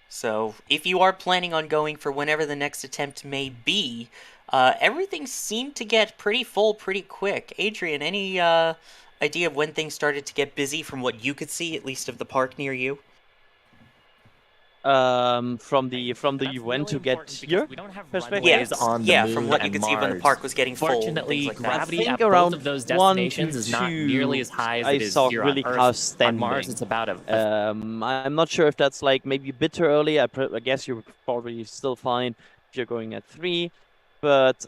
So if you are planning on going for whenever the next attempt may be, everything seemed to get pretty full pretty quick. Adrian, any idea of when things started to get busy from what you could see, at least of the park near you? From the event to get here perspective. From what you could see when the park was getting full. Fortunately, Like gravity I at think both of those 1 destinations to is not 2 nearly as high as I it is saw here really on cars Earth. standing. On Mars, it's about I'm not sure if that's like maybe a bit too early. I guess you're probably still fine if you're going at 3, but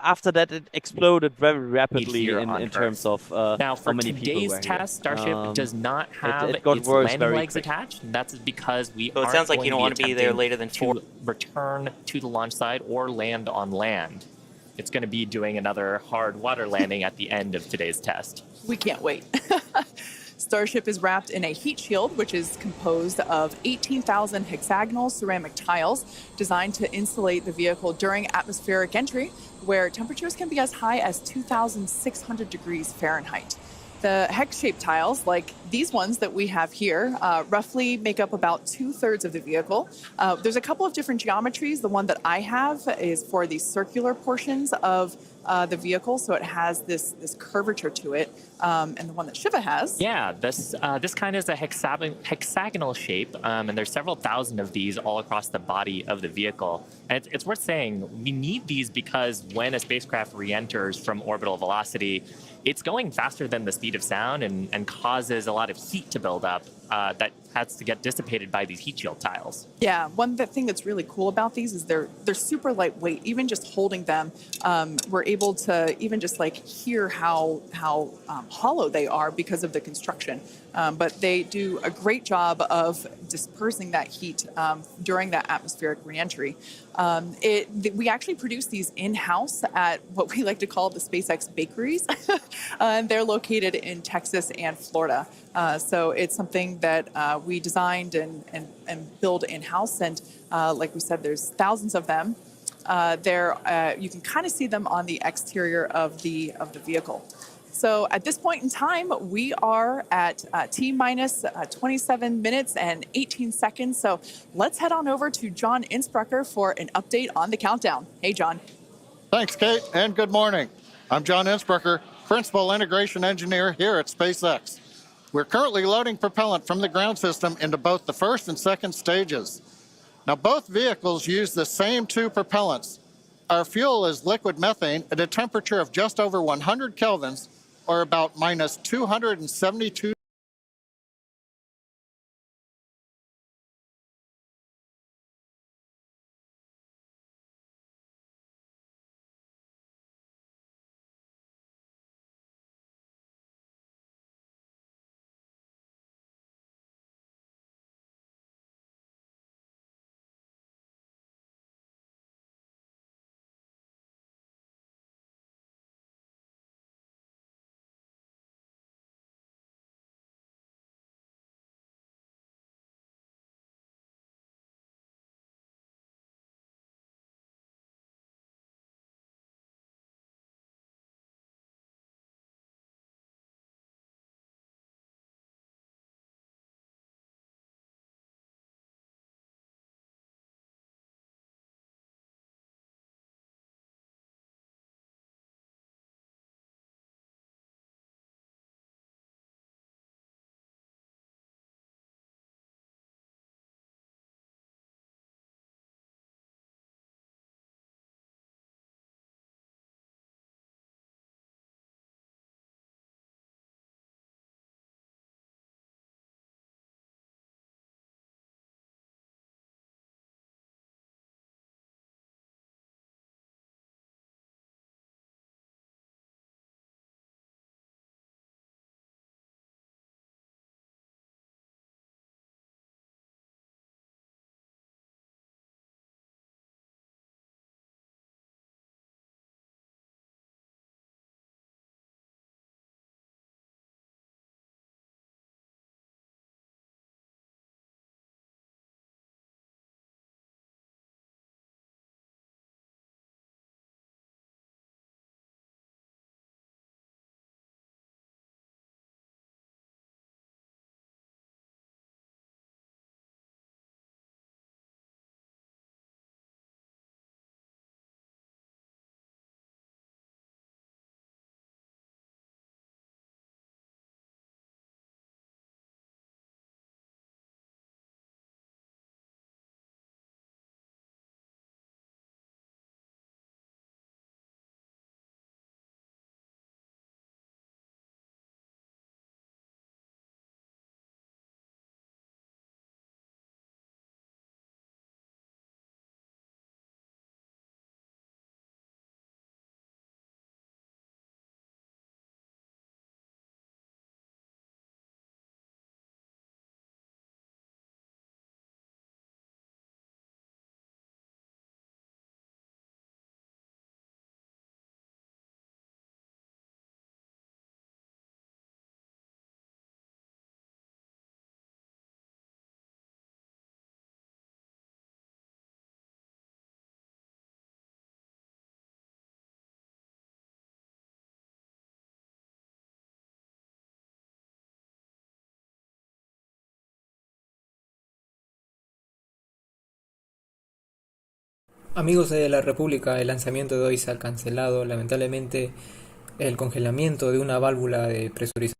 after that it exploded very rapidly here in on terms Earth. of Now, for how many people today's were test, here. Starship does not have it got its worse landing very legs quick. attached. And that's because we So it aren't sounds like going you don't to want to be there attempting later than 4. to return to the launch site or land on land. It's going to be doing another hard water landing at the end of today's test. We can't wait. Starship is wrapped in a heat shield, which is composed of 18,000 hexagonal ceramic tiles designed to insulate the vehicle during atmospheric entry, where temperatures can be as high as 2,600 degrees Fahrenheit. The hex-shaped tiles, like these ones that we have here, roughly make up about 2/3 of the vehicle. There's a couple of different geometries. The one that I have is for the circular portions of the vehicle, so it has this curvature to it, and the one that Shiva has. Yeah, this kind is a hexagonal shape, and there's several thousand of these all across the body of the vehicle. And it's worth saying we need these because when a spacecraft re-enters from orbital velocity, it's going faster than the speed of sound and causes a lot of heat to build up that has to get dissipated by these heat shield tiles. Yeah, thing that's really cool about these is they're super lightweight. Even just holding them, we're able to even just like hear how hollow they are because of the construction. But they do a great job of dispersing that heat during that atmospheric reentry. We actually produce these in-house at what we like to call the SpaceX bakeries. And they're located in Texas and Florida. So it's something that we designed and build in-house. And like we said, there's thousands of them. You can kind of see them on the exterior of the vehicle. So at this point in time, we are at T-minus 27 minutes and 18 seconds. So let's head on over to John Insprucker for an update on the countdown. Hey, John. Thanks, Kate, and good morning. I'm John Insprucker, Principal Integration Engineer here at SpaceX. We're currently loading propellant from the ground system into both the first and second stages. Now, both vehicles use the same 2 propellants. Our fuel is liquid methane at a temperature of just over 100 kelvins, or about minus 272 Amigos de la República, el lanzamiento de hoy se ha cancelado. Lamentablemente, el congelamiento de una válvula de presurización.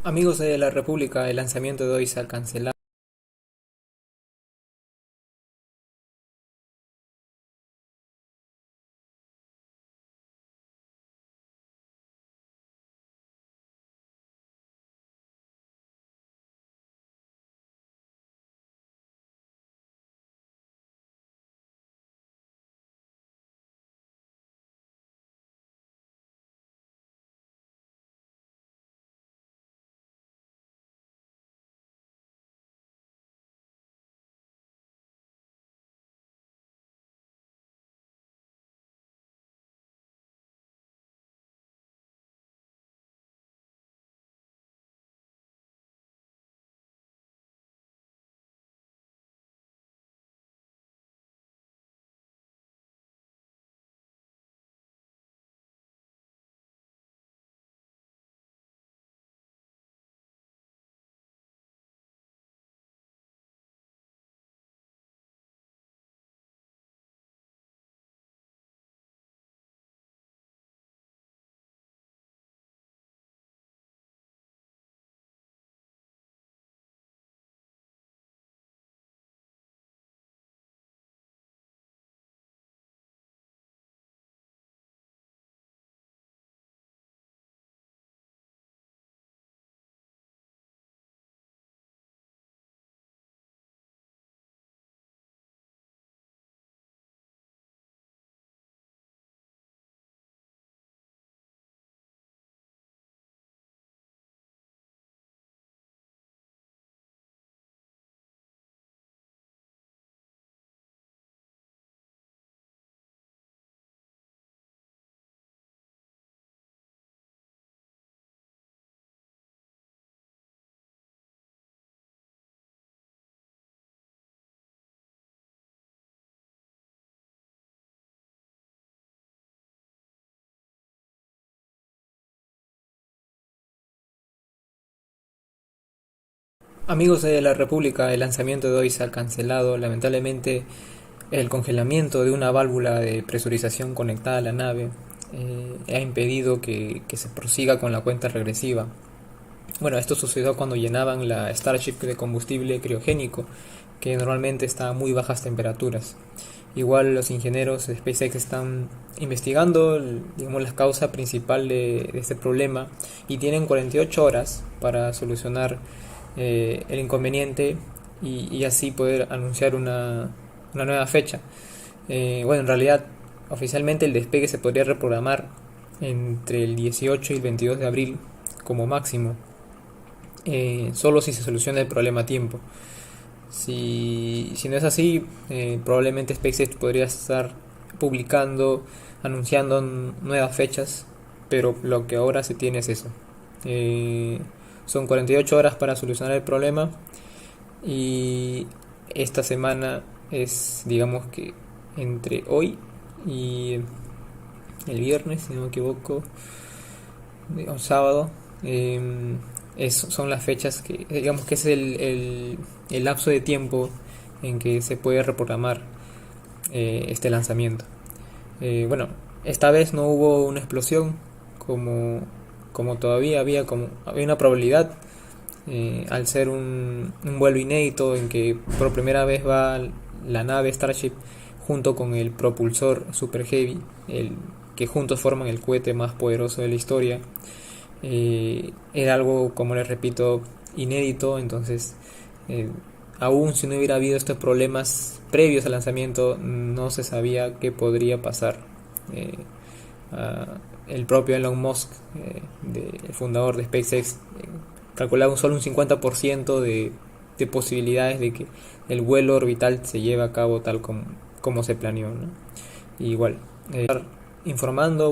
Amigos de la República, el lanzamiento de hoy se ha cancelado. Amigos de la República, el lanzamiento de hoy se ha cancelado. Lamentablemente, el congelamiento de una válvula de presurización conectada a la nave ha impedido que se prosiga con la cuenta regresiva. Bueno, esto sucedió cuando llenaban la Starship de combustible criogénico, que normalmente está a muy bajas temperaturas. Igual los ingenieros de SpaceX están investigando, digamos, la causa principal de este problema y tienen 48 horas para solucionar el inconveniente y así poder anunciar una nueva fecha. Bueno, en realidad, oficialmente el despegue se podría reprogramar entre el 18 y el 22 de abril como máximo, solo si se soluciona el problema a tiempo. Si no es así, probablemente SpaceX podría estar publicando, anunciando nuevas fechas, pero lo que ahora se tiene es eso. Son 48 horas para solucionar el problema y esta semana es, digamos que entre hoy y el viernes, si no me equivoco, o sábado, son las fechas que, digamos que es el lapso de tiempo en que se puede reprogramar este lanzamiento. Bueno, esta vez no hubo una explosión como todavía había una probabilidad, al ser un vuelo inédito en que por primera vez va la nave Starship junto con el propulsor Super Heavy, que juntos forman el cohete más poderoso de la historia. Era algo, como les repito, inédito, entonces aún si no hubiera habido estos problemas previos al lanzamiento, no se sabía qué podría pasar. El propio Elon Musk, el fundador de SpaceX, calculaba solo un 50% de posibilidades de que el vuelo orbital se lleve a cabo tal como se planeó, ¿no? Y igual, informando